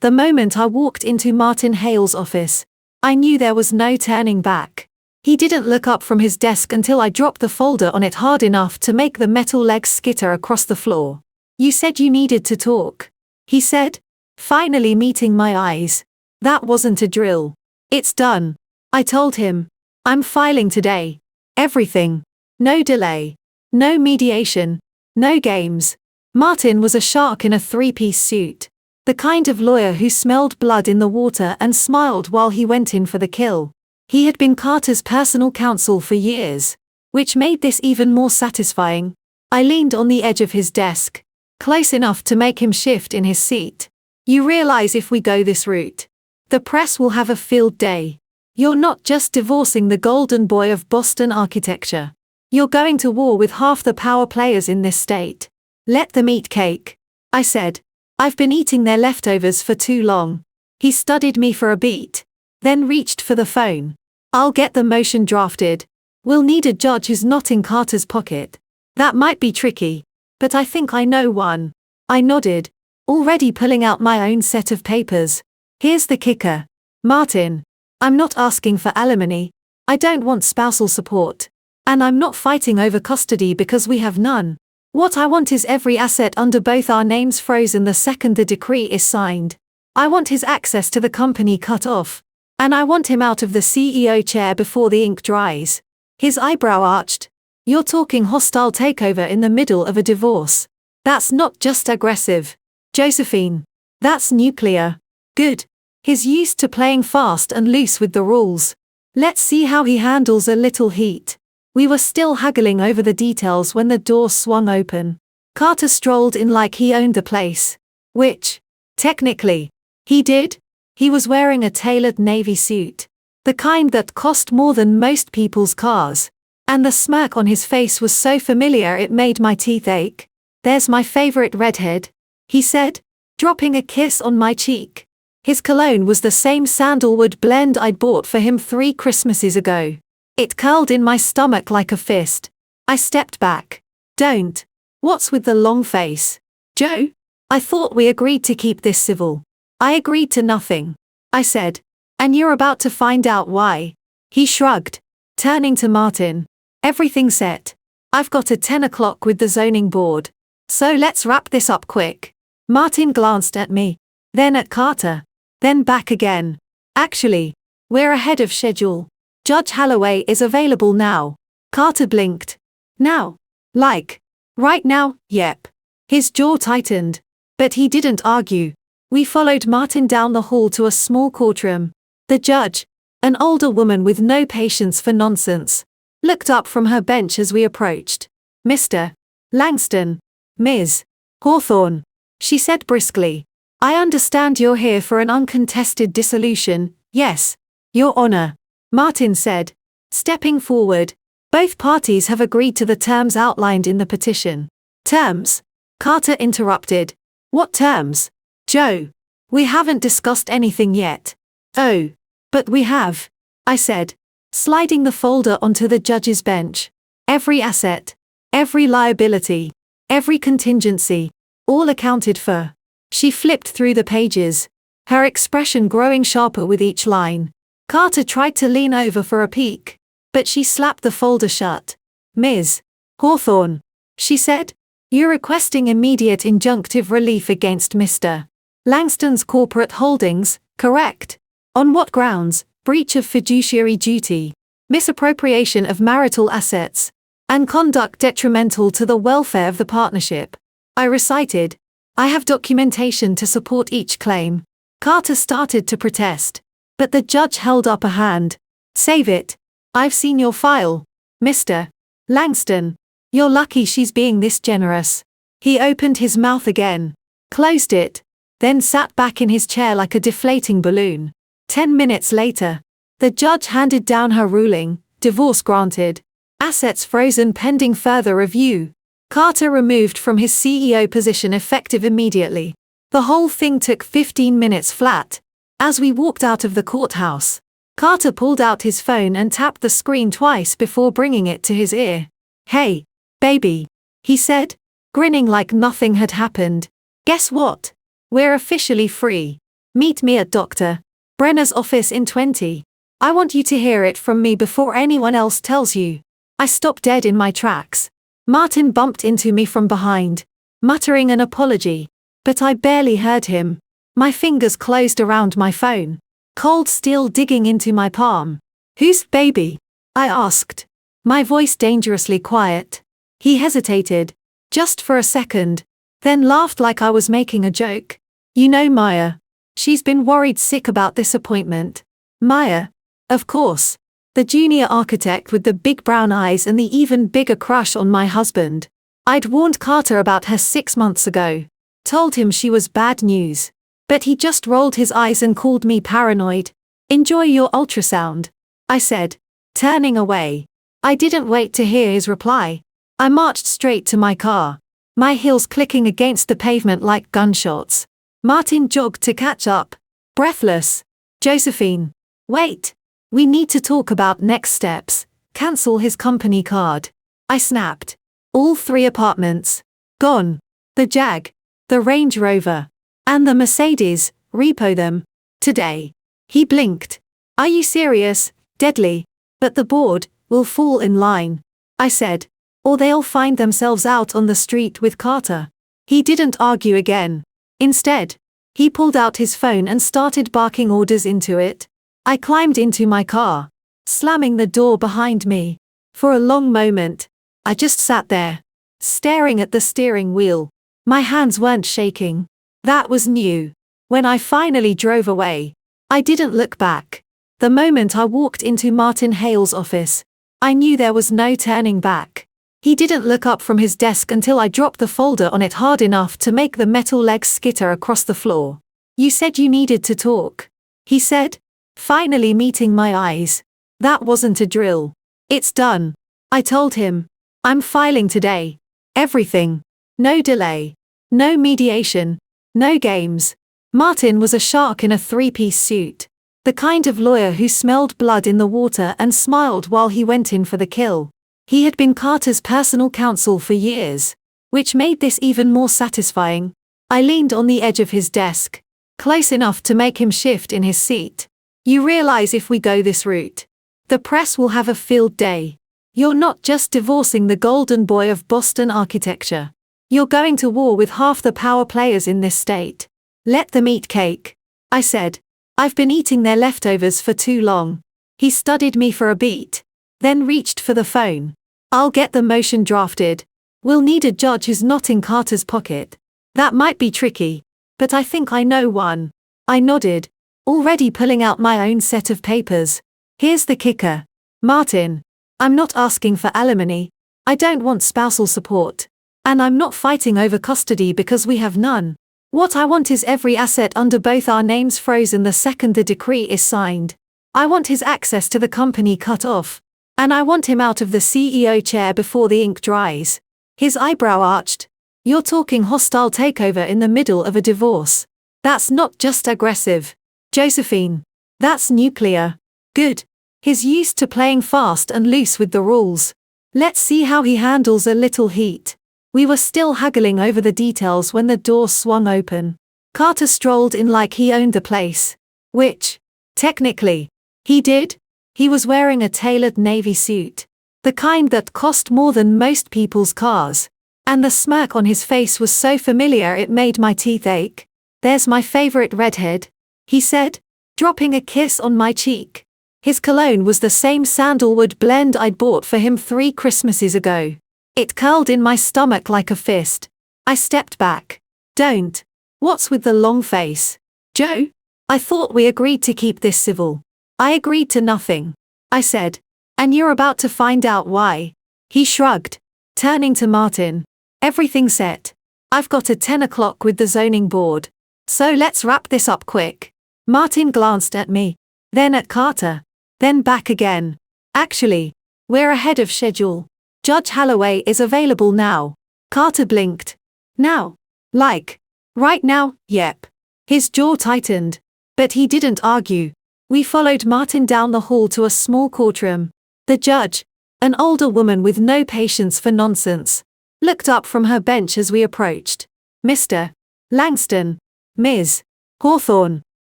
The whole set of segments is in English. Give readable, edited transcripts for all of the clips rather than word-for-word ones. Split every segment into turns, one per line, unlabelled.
The moment I walked into Martin Hale's office, I knew there was no turning back. He didn't look up from his desk until I dropped the folder on it hard enough to make the metal legs skitter across the floor. "You said you needed to talk," he said, finally meeting my eyes. "That wasn't a drill. It's done," I told him. "I'm filing today. Everything. No delay. No mediation. No games." Martin was a shark in a three-piece suit. The kind of lawyer who smelled blood in the water and smiled while he went in for the kill. He had been Carter's personal counsel for years, which made this even more satisfying. I leaned on the edge of his desk, close enough to make him shift in his seat. "You realize if we go this route, the press will have a field day. You're not just divorcing the golden boy of Boston architecture. You're going to war with half the power players in this state. Let them eat cake," I said. "I've been eating their leftovers for too long." He studied me for a beat, then reached for the phone. "I'll get the motion drafted. We'll need a judge who's not in Carter's pocket." "That might be tricky, but I think I know one." I nodded, already pulling out my own set of papers. "Here's the kicker, Martin. I'm not asking for alimony. I don't want spousal support. And I'm not fighting over custody because we have none. What I want is every asset under both our names frozen the second the decree is signed. I want his access to the company cut off. And I want him out of the CEO chair before the ink dries." His eyebrow arched. "You're talking hostile takeover in the middle of a divorce. That's not just aggressive, Josephine. That's nuclear." "Good. He's used to playing fast and loose with the rules. Let's see how he handles a little heat." We were still haggling over the details when the door swung open. Carter strolled in like he owned the place. Which, technically, he did. He was wearing a tailored navy suit, the kind that cost more than most people's cars. And the smirk on his face was so familiar it made my teeth ache. "There's my favorite redhead," he said, dropping a kiss on my cheek. His cologne was the same sandalwood blend I'd bought for him 3 Christmases ago. It curled in my stomach like a fist. I stepped back. "Don't. What's with the long face, Joe? I thought we agreed to keep this civil." "I agreed to nothing," I said. "And you're about to find out why." He shrugged, turning to Martin. "Everything's set. I've got a 10 o'clock with the zoning board. So let's wrap this up quick." Martin glanced at me, then at Carter, then back again. "Actually, we're ahead of schedule. Judge Holloway is available now." Carter blinked. "Now? Like, right now?" "Yep." His jaw tightened, but he didn't argue. We followed Martin down the hall to a small courtroom. The judge, an older woman with no patience for nonsense, looked up from her bench as we approached. "Mr. Langston, Ms. Hawthorne," she said briskly. "I understand you're here for an uncontested dissolution." "Yes, Your Honor," Martin said, stepping forward. "Both parties have agreed to the terms outlined in the petition." "Terms?" Carter interrupted. "What terms, Joe? We haven't discussed anything yet." "Oh, but we have," I said, sliding the folder onto the judge's bench. "Every asset, every liability, every contingency, all accounted for." She flipped through the pages, her expression growing sharper with each line. Carter tried to lean over for a peek, but she slapped the folder shut. "Ms. Hawthorne," she said, "you're requesting immediate injunctive relief against Mr. Langston's corporate holdings, correct? On what grounds? Breach of fiduciary duty, misappropriation of marital assets, and conduct detrimental to the welfare of the partnership." I recited. "I have documentation to support each claim." Carter started to protest, but the judge held up a hand. "Save it. I've seen your file, Mr. Langston. You're lucky she's being this generous." He opened his mouth again, closed it, then sat back in his chair like a deflating balloon. 10 minutes later, the judge handed down her ruling: divorce granted, assets frozen pending further review. Carter removed from his CEO position effective immediately. The whole thing took 15 minutes flat. As we walked out of the courthouse, Carter pulled out his phone and tapped the screen twice before bringing it to his ear. "Hey, baby," he said, grinning like nothing had happened. "Guess what? We're officially free." Meet me at Dr. Brenner's office in 20. I want you to hear it from me before anyone else tells you. I stopped dead in my tracks. Martin bumped into me from behind, muttering an apology. But I barely heard him. My fingers closed around my phone, cold steel digging into my palm. "Whose baby?" I asked, my voice dangerously quiet. He hesitated, just for a second, then laughed like I was making a joke. "You know Maya. She's been worried sick about this appointment." Maya? Of course. The junior architect with the big brown eyes and the even bigger crush on my husband. I'd warned Carter about her 6 months ago. Told him she was bad news. But he just rolled his eyes and called me paranoid. "Enjoy your ultrasound," I said, turning away. I didn't wait to hear his reply. I marched straight to my car, my heels clicking against the pavement like gunshots. Martin jogged to catch up, breathless. "Josephine, wait. We need to talk about next steps. Cancel his company card." I snapped. All 3 apartments. Gone. The Jag, the Range Rover, and the Mercedes, repo them. Today. He blinked. "Are you serious, Deadly? But the board will fall in line," I said. "Or they'll find themselves out on the street with Carter." He didn't argue again. Instead, he pulled out his phone and started barking orders into it. I climbed into my car, slamming the door behind me. For a long moment, I just sat there, staring at the steering wheel. My hands weren't shaking. That was new. When I finally drove away, I didn't look back. The moment I walked into Martin Hale's office, I knew there was no turning back. He didn't look up from his desk until I dropped the folder on it hard enough to make the metal legs skitter across the floor. "You said you needed to talk," he said, finally meeting my eyes. "That wasn't a drill. It's done," I told him. "I'm filing today. Everything. No delay. No mediation. No games." Martin was a shark in a 3-piece suit. The kind of lawyer who smelled blood in the water and smiled while he went in for the kill. He had been Carter's personal counsel for years, which made this even more satisfying. I leaned on the edge of his desk, close enough to make him shift in his seat. "You realize if we go this route, the press will have a field day. You're not just divorcing the golden boy of Boston architecture. You're going to war with half the power players in this state. Let them eat cake," I said. "I've been eating their leftovers for too long." He studied me for a beat, then reached for the phone. "I'll get the motion drafted. We'll need a judge who's not in Carter's pocket." "That might be tricky, but I think I know one." I nodded, already pulling out my own set of papers. "Here's the kicker, Martin. I'm not asking for alimony. I don't want spousal support. And I'm not fighting over custody because we have none. What I want is every asset under both our names frozen the second the decree is signed. I want his access to the company cut off. And I want him out of the CEO chair before the ink dries." His eyebrow arched. "You're talking hostile takeover in the middle of a divorce. That's not just aggressive, Josephine. That's nuclear." "Good. He's used to playing fast and loose with the rules. Let's see how he handles a little heat." We were still haggling over the details when the door swung open. Carter strolled in like he owned the place. Which, technically, he did. He was wearing a tailored navy suit, the kind that cost more than most people's cars. And the smirk on his face was so familiar it made my teeth ache. "There's my favorite redhead," he said, dropping a kiss on my cheek. His cologne was the same sandalwood blend I'd bought for him 3 Christmases ago. It curled in my stomach like a fist. I stepped back. "Don't. What's with the long face, Joe? I thought we agreed to keep this civil." "I agreed to nothing," I said. "And you're about to find out why." He shrugged, turning to Martin. "Everything's set. I've got a 10 o'clock with the zoning board. So let's wrap this up quick." Martin glanced at me, then at Carter, then back again. "Actually, we're ahead of schedule. Judge Holloway is available now." Carter blinked. "Now? Like, right now?" "Yep." His jaw tightened. But he didn't argue. We followed Martin down the hall to a small courtroom. The judge, an older woman with no patience for nonsense, looked up from her bench as we approached. "Mr. Langston, Ms. Hawthorne,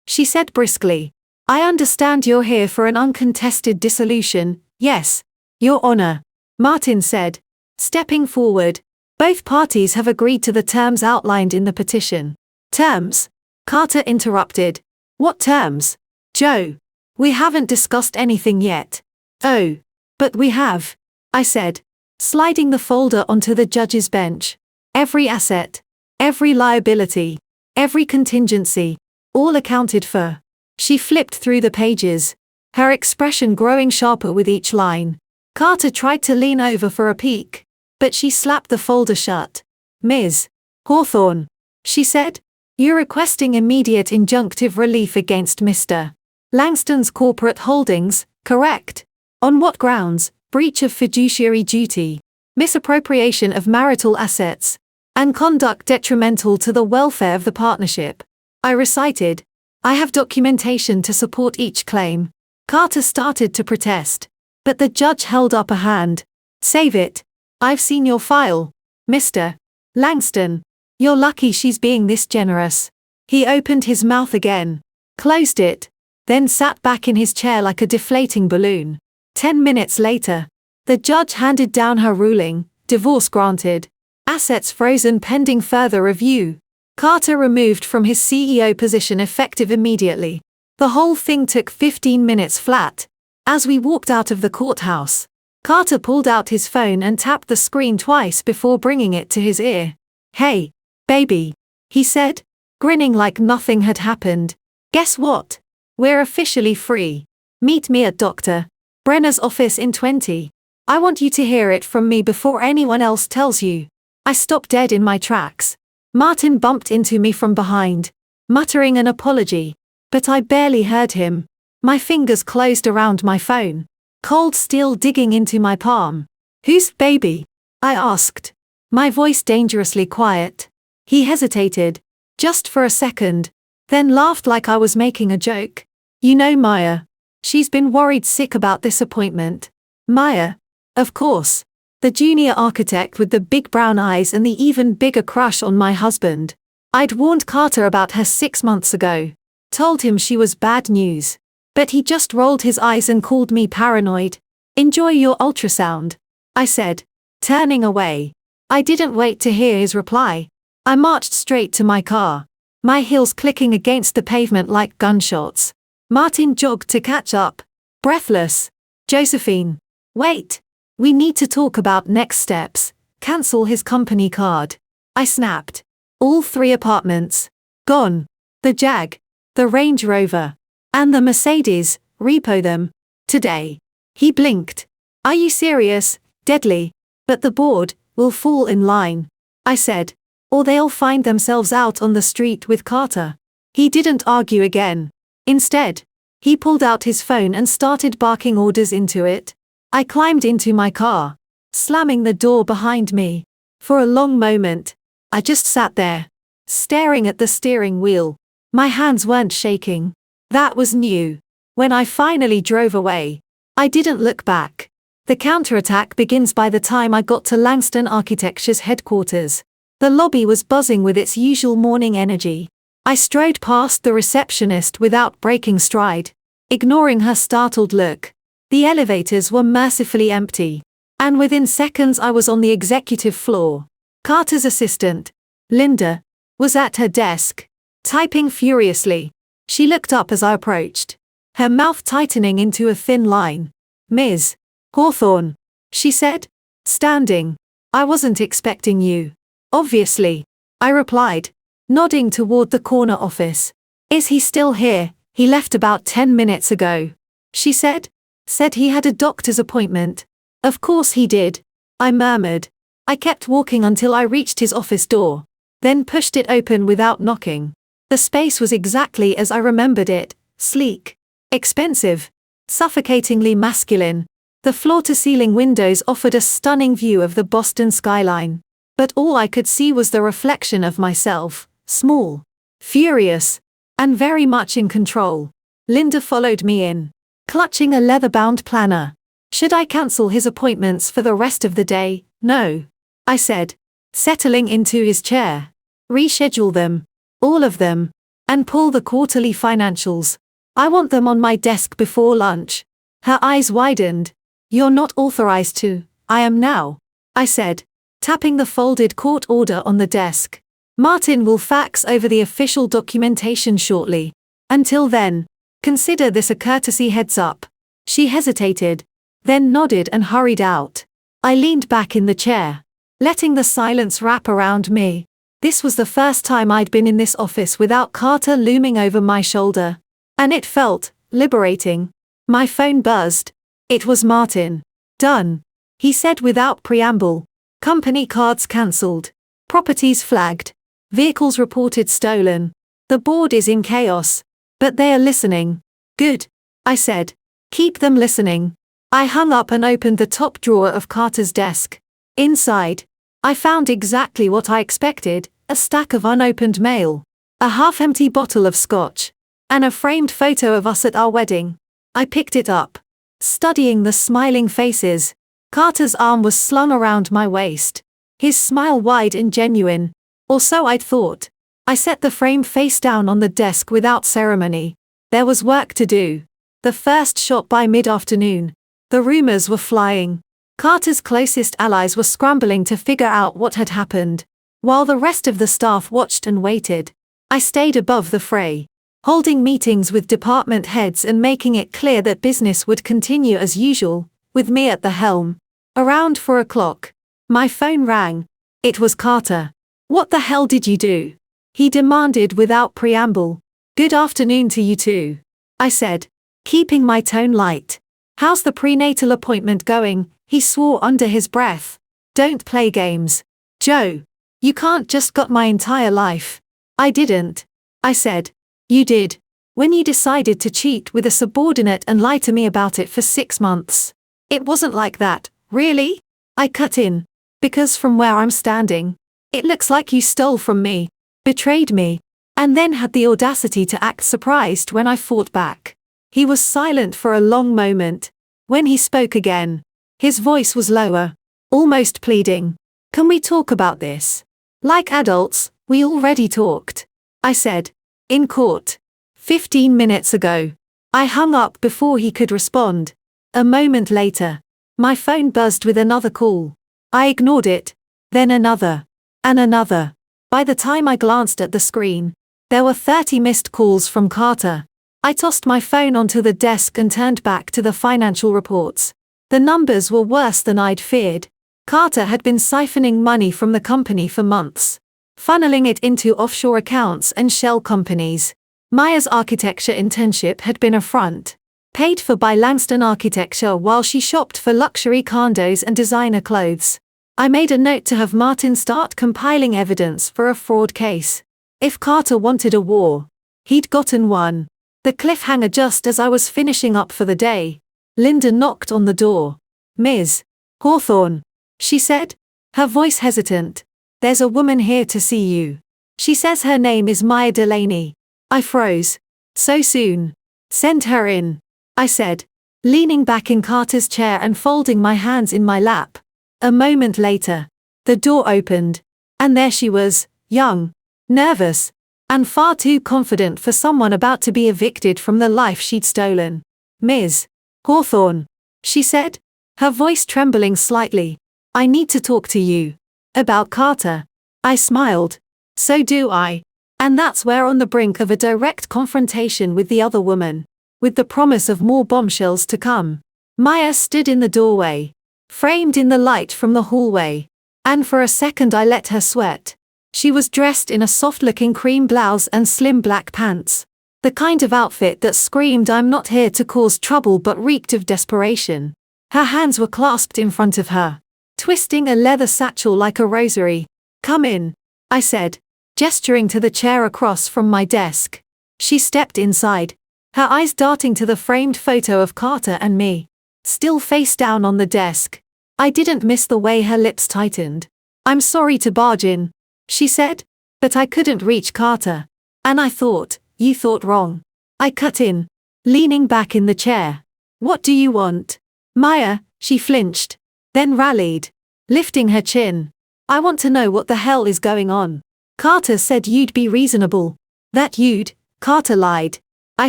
she said briskly. I understand you're here for an uncontested dissolution, yes, Your Honor, Martin said, stepping forward. Both parties have agreed to the terms outlined in the petition. Terms? Carter interrupted. What terms? Joe. We haven't discussed anything yet. Oh. But we have, I said, sliding the folder onto the judge's bench. Every asset, every liability, every contingency, all accounted for. She flipped through the pages, her expression growing sharper with each line. Carter tried to lean over for a peek, but she slapped the folder shut. Ms. Hawthorne, she said, you're requesting immediate injunctive relief against Mr. Langston's corporate holdings, correct? On what grounds? Breach of fiduciary duty, misappropriation of marital assets, and conduct detrimental to the welfare of the partnership. I recited. I have documentation to support each claim. Carter started to protest, but the judge held up a hand. Save it. I've seen your file, Mr. Langston. You're lucky she's being this generous. He opened his mouth again, closed it, then sat back in his chair like a deflating balloon. 10 minutes later, the judge handed down her ruling, divorce granted, assets frozen pending further review. Carter removed from his CEO position effective immediately. The whole thing took 15 minutes flat. As we walked out of the courthouse, Carter pulled out his phone and tapped the screen twice before bringing it to his ear. Hey, baby, he said, grinning like nothing had happened. Guess what? We're officially free. Meet me at Dr. Brenner's office in 20. I want you to hear it from me before anyone else tells you. I stopped dead in my tracks. Martin bumped into me from behind, muttering an apology, but I barely heard him. My fingers closed around my phone, cold steel digging into my palm. Whose baby? I asked, my voice dangerously quiet. He hesitated, just for a second, then laughed like I was making a joke. You know Maya. She's been worried sick about this appointment. Maya? Of course. The junior architect with the big brown eyes and the even bigger crush on my husband. I'd warned Carter about her 6 months ago. Told him she was bad news. But he just rolled his eyes and called me paranoid. Enjoy your ultrasound, I said, turning away. I didn't wait to hear his reply. I marched straight to my car, my heels clicking against the pavement like gunshots. Martin jogged to catch up, breathless. Josephine. Wait. We need to talk about next steps. Cancel his company card. I snapped. All 3 apartments. Gone. The Jag. The Range Rover. And the Mercedes. Repo them. Today. He blinked. Are you serious? Deadly. But the board will fall in line, I said. Or they'll find themselves out on the street with Carter. He didn't argue again. Instead, he pulled out his phone and started barking orders into it. I climbed into my car, slamming the door behind me. For a long moment, I just sat there, staring at the steering wheel. My hands weren't shaking. That was new. When I finally drove away, I didn't look back. The counterattack begins by the time I got to Langston Architecture's headquarters. The lobby was buzzing with its usual morning energy. I strode past the receptionist without breaking stride, ignoring her startled look. The elevators were mercifully empty, and within seconds I was on the executive floor. Carter's assistant, Linda, was at her desk, typing furiously. She looked up as I approached, her mouth tightening into a thin line. Ms. Hawthorne, she said, standing. I wasn't expecting you. Obviously, I replied, nodding toward the corner office. Is he still here? He left about 10 minutes ago. She said. Said he had a doctor's appointment. Of course he did, I murmured. I kept walking until I reached his office door, then pushed it open without knocking. The space was exactly as I remembered it, sleek, expensive, suffocatingly masculine. The floor-to-ceiling windows offered a stunning view of the Boston skyline. But all I could see was the reflection of myself, small, furious, and very much in control. Linda followed me in, clutching a leather-bound planner. Should I cancel his appointments for the rest of the day? No, I said, settling into his chair. Reschedule them. All of them. And pull the quarterly financials. I want them on my desk before lunch. Her eyes widened. You're not authorized to. I am now, I said, tapping the folded court order on the desk. Martin will fax over the official documentation shortly. Until then, consider this a courtesy heads up. She hesitated, then nodded and hurried out. I leaned back in the chair, letting the silence wrap around me. This was the first time I'd been in this office without Carter looming over my shoulder. And it felt liberating. My phone buzzed. It was Martin. Done, he said without preamble. Company cards cancelled. Properties flagged. Vehicles reported stolen. The board is in chaos. But they are listening. Good, I said. Keep them listening. I hung up and opened the top drawer of Carter's desk. Inside, I found exactly what I expected, a stack of unopened mail, a half-empty bottle of scotch, and a framed photo of us at our wedding. I picked it up, studying the smiling faces. Carter's arm was slung around my waist, his smile wide and genuine, or so I'd thought. I set the frame face down on the desk without ceremony. There was work to do. The first shot by mid-afternoon. The rumors were flying. Carter's closest allies were scrambling to figure out what had happened, while the rest of the staff watched and waited. I stayed above the fray, holding meetings with department heads and making it clear that business would continue as usual, with me at the helm. Around 4 o'clock, my phone rang. It was Carter. What the hell did you do? He demanded without preamble. Good afternoon to you too, I said, keeping my tone light. How's the prenatal appointment going? He swore under his breath. Don't play games, Joe. You can't just got my entire life. I didn't, I said. You did, when you decided to cheat with a subordinate and lie to me about it for 6 months. It wasn't like that, really? I cut in, because from where I'm standing, it looks like you stole from me, betrayed me, and then had the audacity to act surprised when I fought back. He was silent for a long moment. When he spoke again, his voice was lower, almost pleading. Can we talk about this? Like adults, we already talked, I said. In court. 15 minutes ago. I hung up before he could respond. A moment later, my phone buzzed with another call. I ignored it, then another, and another. By the time I glanced at the screen, there were 30 missed calls from Carter. I tossed my phone onto the desk and turned back to the financial reports. The numbers were worse than I'd feared. Carter had been siphoning money from the company for months, funneling it into offshore accounts and shell companies. Maya's architecture internship had been a front, paid for by Langston Architecture while she shopped for luxury condos and designer clothes. I made a note to have Martin start compiling evidence for a fraud case. If Carter wanted a war, he'd gotten one. The cliffhanger just as I was finishing up for the day. Linda knocked on the door. Ms. Hawthorne, she said, her voice hesitant. There's a woman here to see you. She says her name is Maya Delaney. I froze. So soon. Send her in, I said, leaning back in Carter's chair and folding my hands in my lap. A moment later, the door opened, and there she was, young, nervous, and far too confident for someone about to be evicted from the life she'd stolen. Ms. Hawthorne, she said, her voice trembling slightly. I need to talk to you. About Carter. I smiled. So do I. And that's we're on the brink of a direct confrontation with the other woman, with the promise of more bombshells to come. Maya stood in the doorway, framed in the light from the hallway, and for a second I let her sweat. She was dressed in a soft-looking cream blouse and slim black pants. The kind of outfit that screamed I'm not here to cause trouble but reeked of desperation. Her hands were clasped in front of her, twisting a leather satchel like a rosary. Come in, I said, gesturing to the chair across from my desk. She stepped inside, her eyes darting to the framed photo of Carter and me, still face down on the desk. I didn't miss the way her lips tightened. I'm sorry to barge in, she said, but I couldn't reach Carter. And I thought, you thought wrong. I cut in, leaning back in the chair. What do you want? Maya, she flinched, then rallied, lifting her chin. I want to know what the hell is going on. Carter said you'd be reasonable. That you'd Carter lied. I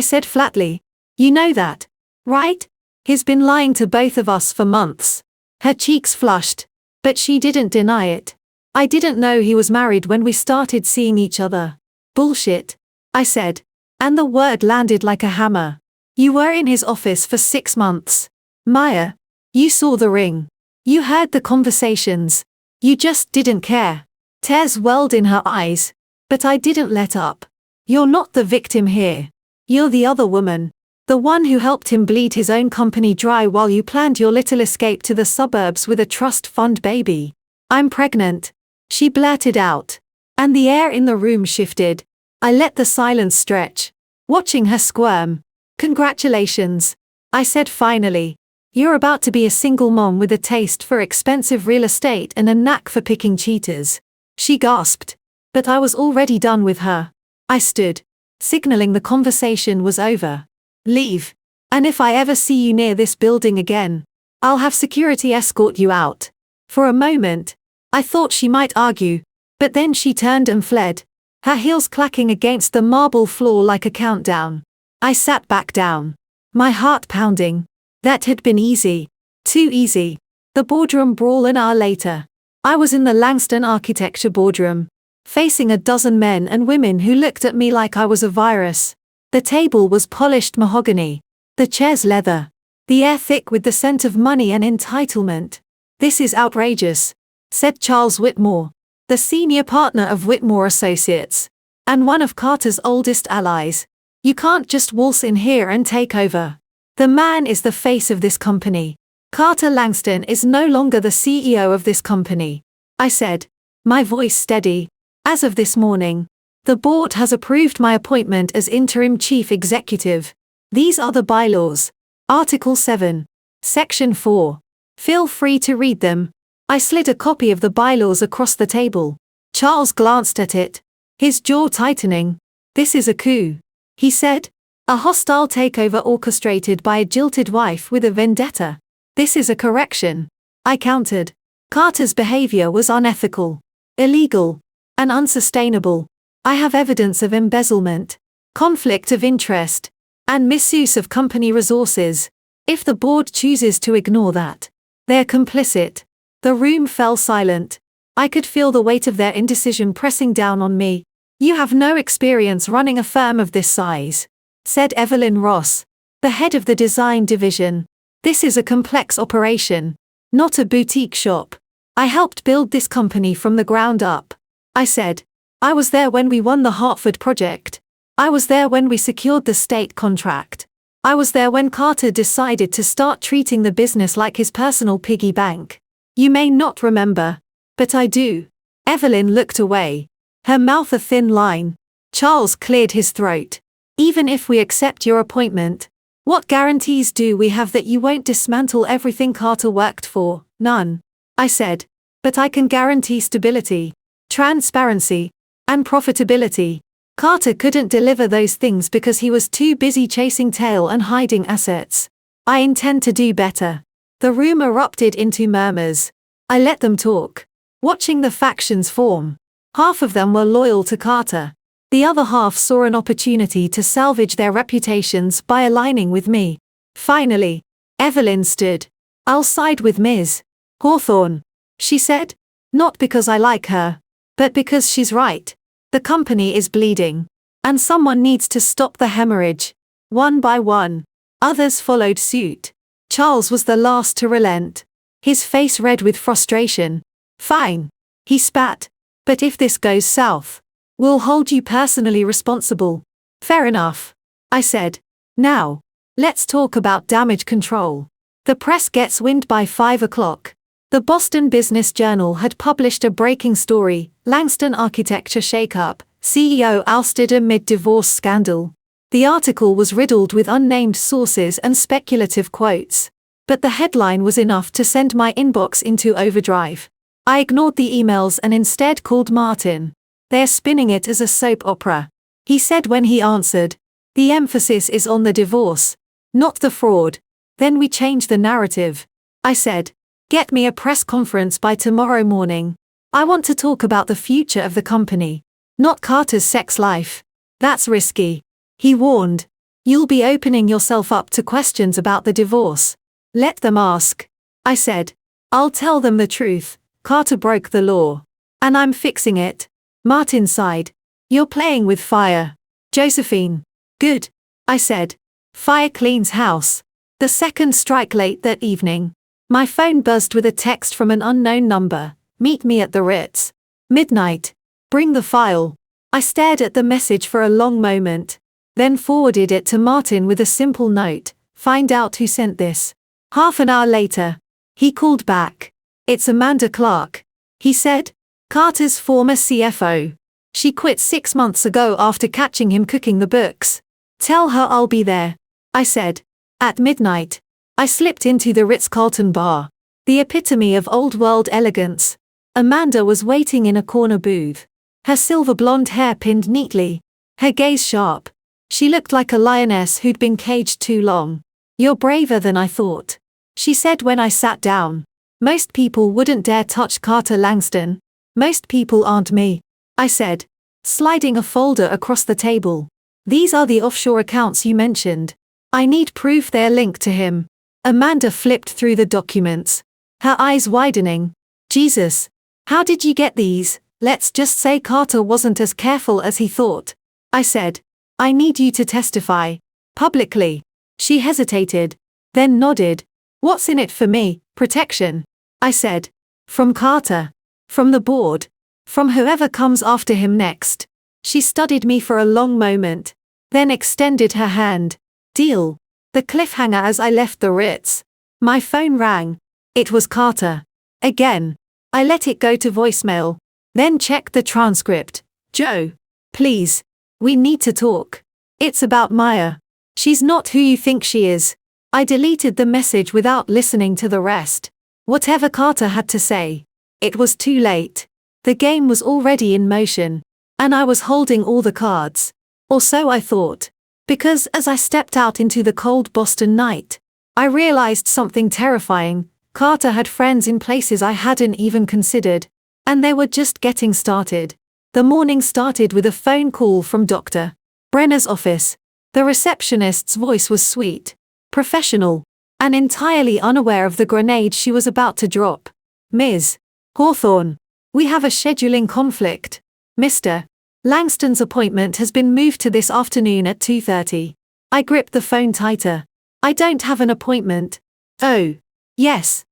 said flatly. You know that, right? He's been lying to both of us for months. Her cheeks flushed, but she didn't deny it. I didn't know he was married when we started seeing each other. Bullshit, I said. And the word landed like a hammer. You were in his office for 6 months. Maya, you saw the ring. You heard the conversations. You just didn't care. Tears welled in her eyes, but I didn't let up. You're not the victim here. You're the other woman. The one who helped him bleed his own company dry while you planned your little escape to the suburbs with a trust fund baby. I'm pregnant, she blurted out. And the air in the room shifted. I let the silence stretch, watching her squirm. Congratulations, I said finally. You're about to be a single mom with a taste for expensive real estate and a knack for picking cheaters. She gasped. But I was already done with her. I stood, signaling the conversation was over. Leave. And if I ever see you near this building again, I'll have security escort you out. For a moment, I thought she might argue, but then she turned and fled, her heels clacking against the marble floor like a countdown. I sat back down, my heart pounding. That had been easy. Too easy. The boardroom brawl an hour later. I was in the Langston Architecture boardroom, facing a dozen men and women who looked at me like I was a virus. The table was polished mahogany, the chairs leather, the air thick with the scent of money and entitlement. This is outrageous, said Charles Whitmore, the senior partner of Whitmore Associates, and one of Carter's oldest allies. You can't just waltz in here and take over. The man is the face of this company. Carter Langston is no longer the CEO of this company, I said, my voice steady. As of this morning, the board has approved my appointment as interim chief executive. These are the bylaws. Article 7. Section 4. Feel free to read them. I slid a copy of the bylaws across the table. Charles glanced at it, his jaw tightening. This is a coup, he said. A hostile takeover orchestrated by a jilted wife with a vendetta. This is a correction, I countered. Carter's behavior was unethical, illegal, and unsustainable. I have evidence of embezzlement, conflict of interest, and misuse of company resources. If the board chooses to ignore that, they're complicit. The room fell silent. I could feel the weight of their indecision pressing down on me. You have no experience running a firm of this size, said Evelyn Ross, the head of the design division. This is a complex operation, not a boutique shop. I helped build this company from the ground up, I said. I was there when we won the Hartford project. I was there when we secured the state contract. I was there when Carter decided to start treating the business like his personal piggy bank. You may not remember, but I do. Evelyn looked away, her mouth a thin line. Charles cleared his throat. Even if we accept your appointment, what guarantees do we have that you won't dismantle everything Carter worked for? None, I said. But I can guarantee stability, transparency, and profitability. Carter couldn't deliver those things because he was too busy chasing tail and hiding assets. I intend to do better. The room erupted into murmurs. I let them talk, watching the factions form. Half of them were loyal to Carter. The other half saw an opportunity to salvage their reputations by aligning with me. Finally, Evelyn stood. I'll side with Ms. Hawthorne, she said. Not because I like her, but because she's right. The company is bleeding, and someone needs to stop the hemorrhage. One by one, others followed suit. Charles was the last to relent, his face red with frustration. Fine, he spat. But if this goes south, we'll hold you personally responsible. Fair enough, I said. Now, let's talk about damage control. The press gets wind by 5 o'clock. The Boston Business Journal had published a breaking story, Langston Architecture Shakeup, CEO ousted amid divorce scandal. The article was riddled with unnamed sources and speculative quotes. But the headline was enough to send my inbox into overdrive. I ignored the emails and instead called Martin. They're spinning it as a soap opera, he said when he answered. The emphasis is on the divorce, not the fraud. Then we change the narrative, I said. Get me a press conference by tomorrow morning. I want to talk about the future of the company, not Carter's sex life. That's risky. He warned. You'll be opening yourself up to questions about the divorce. Let them ask. I said. I'll tell them the truth. Carter broke the law. And I'm fixing it. Martin sighed. You're playing with fire. Josephine. Good. I said. Fire cleans house. The second strike late that evening. My phone buzzed with a text from an unknown number. Meet me at the Ritz. Midnight. Bring the file. I stared at the message for a long moment. Then forwarded it to Martin with a simple note. Find out who sent this. Half an hour later. He called back. It's Amanda Clark. He said. Carter's former CFO. She quit 6 months ago after catching him cooking the books. Tell her I'll be there. I said. At midnight. I slipped into the Ritz-Carlton bar. The epitome of old-world elegance. Amanda was waiting in a corner booth. Her silver blonde hair pinned neatly. Her gaze sharp. She looked like a lioness who'd been caged too long. You're braver than I thought. She said when I sat down. Most people wouldn't dare touch Carter Langston. Most people aren't me. I said. Sliding a folder across the table. These are the offshore accounts you mentioned. I need proof they're linked to him. Amanda flipped through the documents. Her eyes widening. Jesus. How did you get these? Let's just say Carter wasn't as careful as he thought. I said. I need you to testify. Publicly. She hesitated. Then nodded. What's in it for me? Protection. I said. From Carter. From the board. From whoever comes after him next. She studied me for a long moment. Then extended her hand. Deal. The cliffhanger as I left the Ritz. My phone rang. It was Carter. Again. I let it go to voicemail. Then checked the transcript. Joe. Please. We need to talk. It's about Maya. She's not who you think she is. I deleted the message without listening to the rest. Whatever Carter had to say. It was too late. The game was already in motion. And I was holding all the cards. Or so I thought. Because as I stepped out into the cold Boston night, I realized something terrifying. Carter had friends in places I hadn't even considered. And they were just getting started. The morning started with a phone call from Dr. Brenner's office. The receptionist's voice was sweet, professional, and entirely unaware of the grenade she was about to drop. Ms. Hawthorne, we have a scheduling conflict. Mr. Langston's appointment has been moved to this afternoon at 2:30. I gripped the phone tighter. I don't have an appointment. Oh. Yes.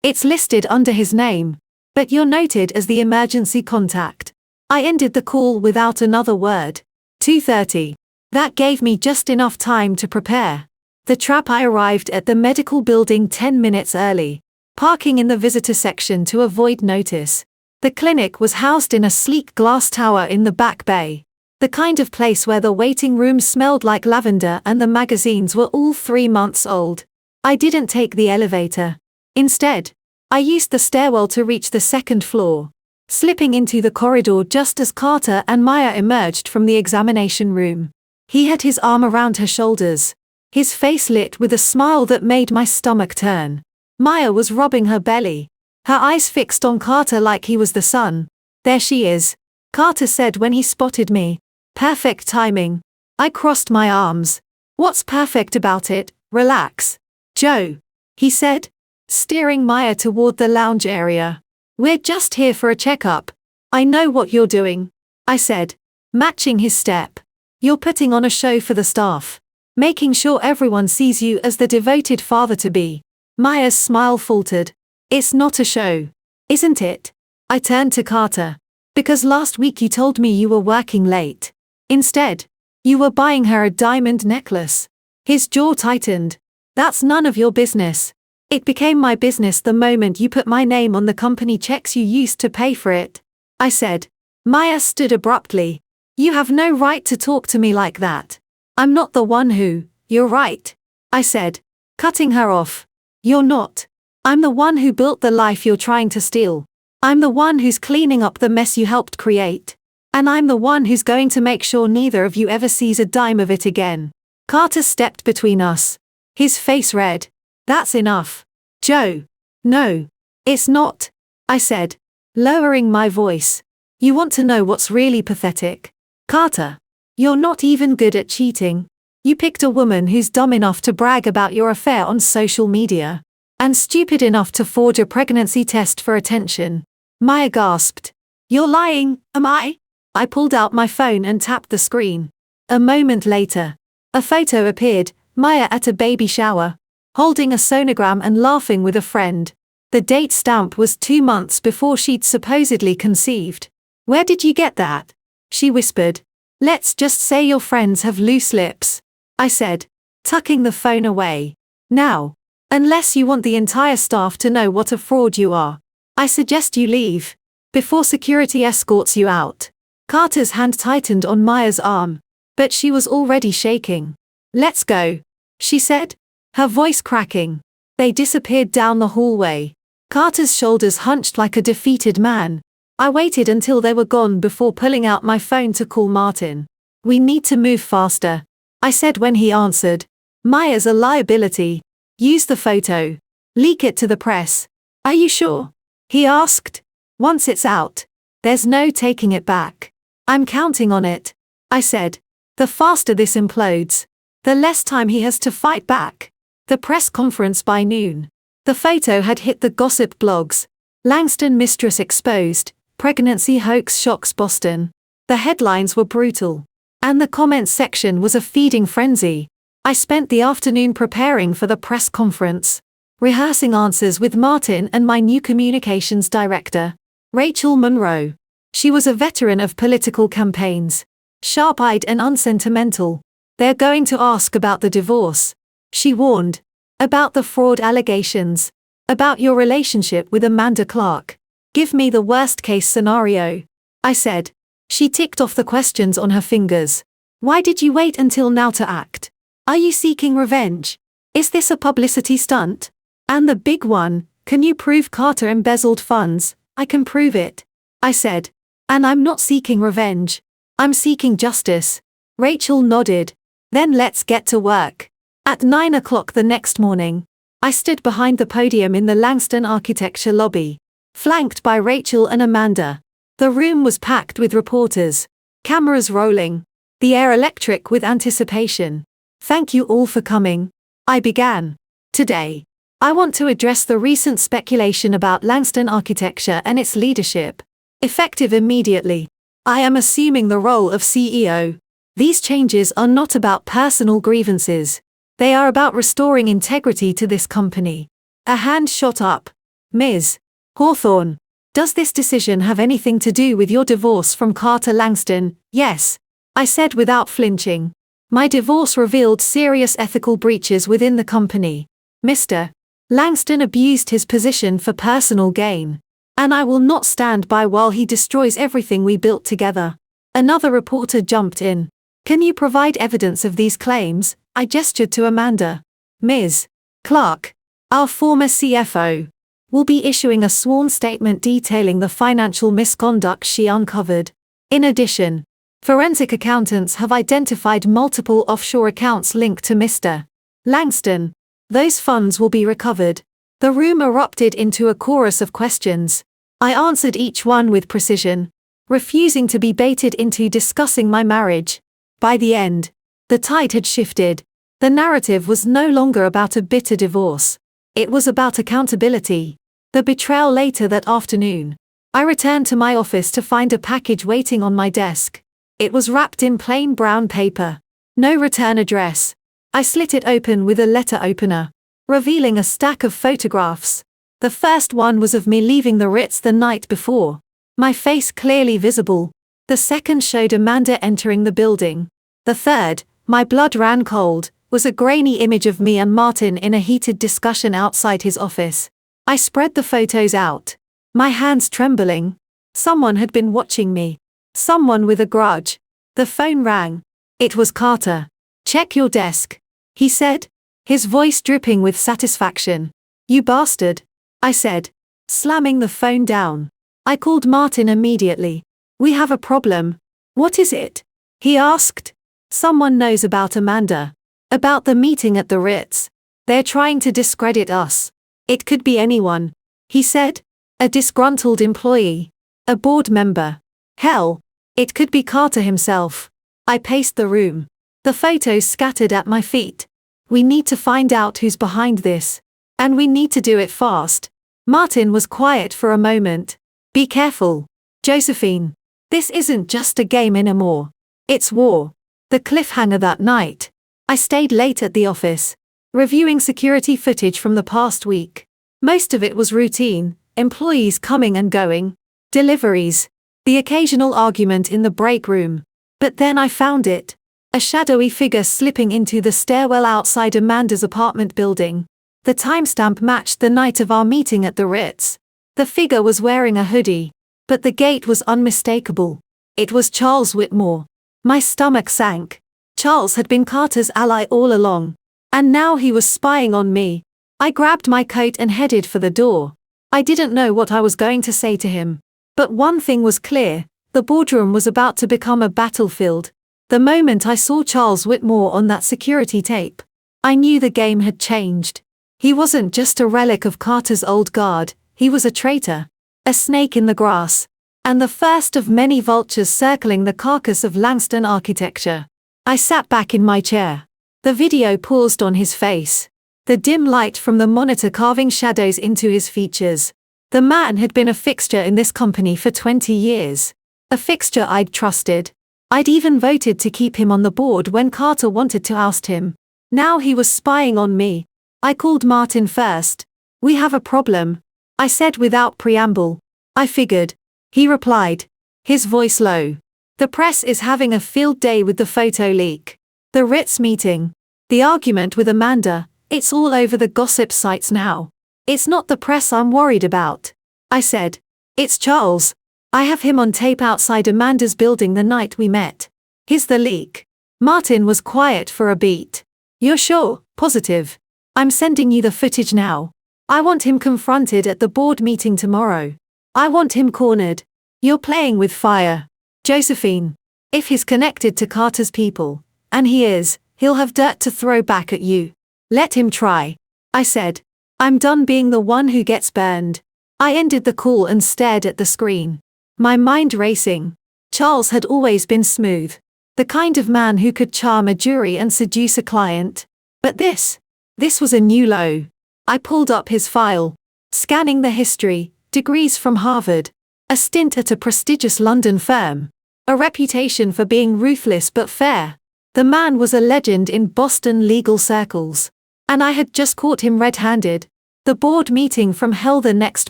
It's listed under his name. But you're noted as the emergency contact. I ended the call without another word. 2:30. That gave me just enough time to prepare. The trap. I arrived at the medical building 10 minutes early, parking in the visitor section to avoid notice. The clinic was housed in a sleek glass tower in the back bay. The kind of place where the waiting room smelled like lavender and the magazines were all 3 months old. I didn't take the elevator. Instead, I used the stairwell to reach the second floor, slipping into the corridor just as Carter and Maya emerged from the examination room. He had his arm around her shoulders, his face lit with a smile that made my stomach turn. Maya was rubbing her belly, her eyes fixed on Carter like he was the sun. There she is, Carter said when he spotted me. Perfect timing. I crossed my arms. What's perfect about it? Relax. Joe, he said, steering Maya toward the lounge area. We're just here for a checkup. I know what you're doing, I said, matching his step. You're putting on a show for the staff, making sure everyone sees you as the devoted father-to-be. Maya's smile faltered. It's not a show, isn't it? I turned to Carter. Because last week you told me you were working late. Instead, you were buying her a diamond necklace. His jaw tightened. That's none of your business. It became my business the moment you put my name on the company checks you used to pay for it, I said. Maya stood abruptly. You have no right to talk to me like that. I'm not the one who. You're right, I said, cutting her off. You're not. I'm the one who built the life you're trying to steal. I'm the one who's cleaning up the mess you helped create. And I'm the one who's going to make sure neither of you ever sees a dime of it again. Carter stepped between us, his face red. That's enough. Joe. No. It's not, I said, lowering my voice. You want to know what's really pathetic? Carter. You're not even good at cheating. You picked a woman who's dumb enough to brag about your affair on social media. And stupid enough to forge a pregnancy test for attention. Maya gasped. You're lying, am I? I pulled out my phone and tapped the screen. A moment later, a photo appeared, Maya at a baby shower, holding a sonogram and laughing with a friend. The date stamp was 2 months before she'd supposedly conceived. Where did you get that? She whispered. Let's just say your friends have loose lips, I said, tucking the phone away. Now, unless you want the entire staff to know what a fraud you are, I suggest you leave, before security escorts you out. Carter's hand tightened on Maya's arm, but she was already shaking. Let's go, she said, her voice cracking. They disappeared down the hallway. Carter's shoulders hunched like a defeated man. I waited until they were gone before pulling out my phone to call Martin. We need to move faster, I said when he answered. Maya's a liability. Use the photo. Leak it to the press. Are you sure? He asked. Once it's out, there's no taking it back. I'm counting on it, I said. The faster this implodes, the less time he has to fight back. The press conference by noon. The photo had hit the gossip blogs. Langston Mistress exposed, pregnancy hoax shocks Boston. The headlines were brutal. And the comments section was a feeding frenzy. I spent the afternoon preparing for the press conference, rehearsing answers with Martin and my new communications director, Rachel Monroe. She was a veteran of political campaigns, sharp-eyed and unsentimental. They're going to ask about the divorce, she warned, about the fraud allegations, about your relationship with Amanda Clark. Give me the worst-case scenario, I said. She ticked off the questions on her fingers. Why did you wait until now to act? Are you seeking revenge? Is this a publicity stunt? And the big one, can you prove Carter embezzled funds? I can prove it, I said. And I'm not seeking revenge. I'm seeking justice. Rachel nodded. Then let's get to work. At 9 o'clock the next morning, I stood behind the podium in the Langston Architecture lobby, flanked by Rachel and Amanda. The room was packed with reporters, cameras rolling, the air electric with anticipation. Thank you all for coming, I began. Today, I want to address the recent speculation about Langston Architecture and its leadership. Effective immediately, I am assuming the role of CEO. These changes are not about personal grievances. They are about restoring integrity to this company. A hand shot up. Ms. Hawthorne, does this decision have anything to do with your divorce from Carter Langston? Yes, I said without flinching. My divorce revealed serious ethical breaches within the company. Mr. Langston abused his position for personal gain. And I will not stand by while he destroys everything we built together. Another reporter jumped in. Can you provide evidence of these claims? I gestured to Amanda. Ms. Clark, our former CFO, will be issuing a sworn statement detailing the financial misconduct she uncovered. In addition, forensic accountants have identified multiple offshore accounts linked to Mr. Langston. Those funds will be recovered. The room erupted into a chorus of questions. I answered each one with precision, refusing to be baited into discussing my marriage. By the end, the tide had shifted. The narrative was no longer about a bitter divorce. It was about accountability. The betrayal later that afternoon, I returned to my office to find a package waiting on my desk. It was wrapped in plain brown paper. No return address. I slit it open with a letter opener, revealing a stack of photographs. The first one was of me leaving the Ritz the night before, my face clearly visible. The second showed Amanda entering the building. The third, my blood ran cold, was a grainy image of me and Martin in a heated discussion outside his office. I spread the photos out, my hands trembling. Someone had been watching me. Someone with a grudge. The phone rang. It was Carter. Check your desk, he said, his voice dripping with satisfaction. You bastard, I said, slamming the phone down. I called Martin immediately. We have a problem. What is it? He asked. Someone knows about Amanda. About the meeting at the Ritz. They're trying to discredit us. It could be anyone, he said. A disgruntled employee. A board member. Hell, it could be Carter himself. I paced the room. The photos scattered at my feet. We need to find out who's behind this. And we need to do it fast. Martin was quiet for a moment. Be careful, Josephine. This isn't just a game anymore. It's war. The cliffhanger that night. I stayed late at the office, reviewing security footage from the past week. Most of it was routine, employees coming and going, deliveries, the occasional argument in the break room. But then I found it. A shadowy figure slipping into the stairwell outside Amanda's apartment building. The timestamp matched the night of our meeting at the Ritz. The figure was wearing a hoodie, but the gait was unmistakable. It was Charles Whitmore. My stomach sank. Charles had been Carter's ally all along. And now he was spying on me. I grabbed my coat and headed for the door. I didn't know what I was going to say to him. But one thing was clear, the boardroom was about to become a battlefield. The moment I saw Charles Whitmore on that security tape, I knew the game had changed. He wasn't just a relic of Carter's old guard, he was a traitor, a snake in the grass, and the first of many vultures circling the carcass of Langston architecture. I sat back in my chair. The video paused on his face. The dim light from the monitor carving shadows into his features. The man had been a fixture in this company for 20 years. A fixture I'd trusted. I'd even voted to keep him on the board when Carter wanted to oust him. Now he was spying on me. I called Martin first. We have a problem, I said without preamble. I figured. He replied, his voice low. The press is having a field day with the photo leak. The Ritz meeting. The argument with Amanda, it's all over the gossip sites now. It's not the press I'm worried about. I said. It's Charles. I have him on tape outside Amanda's building the night we met. He's the leak. Martin was quiet for a beat. You're sure? Positive. I'm sending you the footage now. I want him confronted at the board meeting tomorrow. I want him cornered. You're playing with fire, Josephine. If he's connected to Carter's people, and he is, he'll have dirt to throw back at you. Let him try. I said. I'm done being the one who gets burned. I ended the call and stared at the screen. My mind racing. Charles had always been smooth. The kind of man who could charm a jury and seduce a client. But this was a new low. I pulled up his file. Scanning the history, degrees from Harvard. A stint at a prestigious London firm. A reputation for being ruthless but fair. The man was a legend in Boston legal circles. And I had just caught him red-handed. The board meeting from hell the next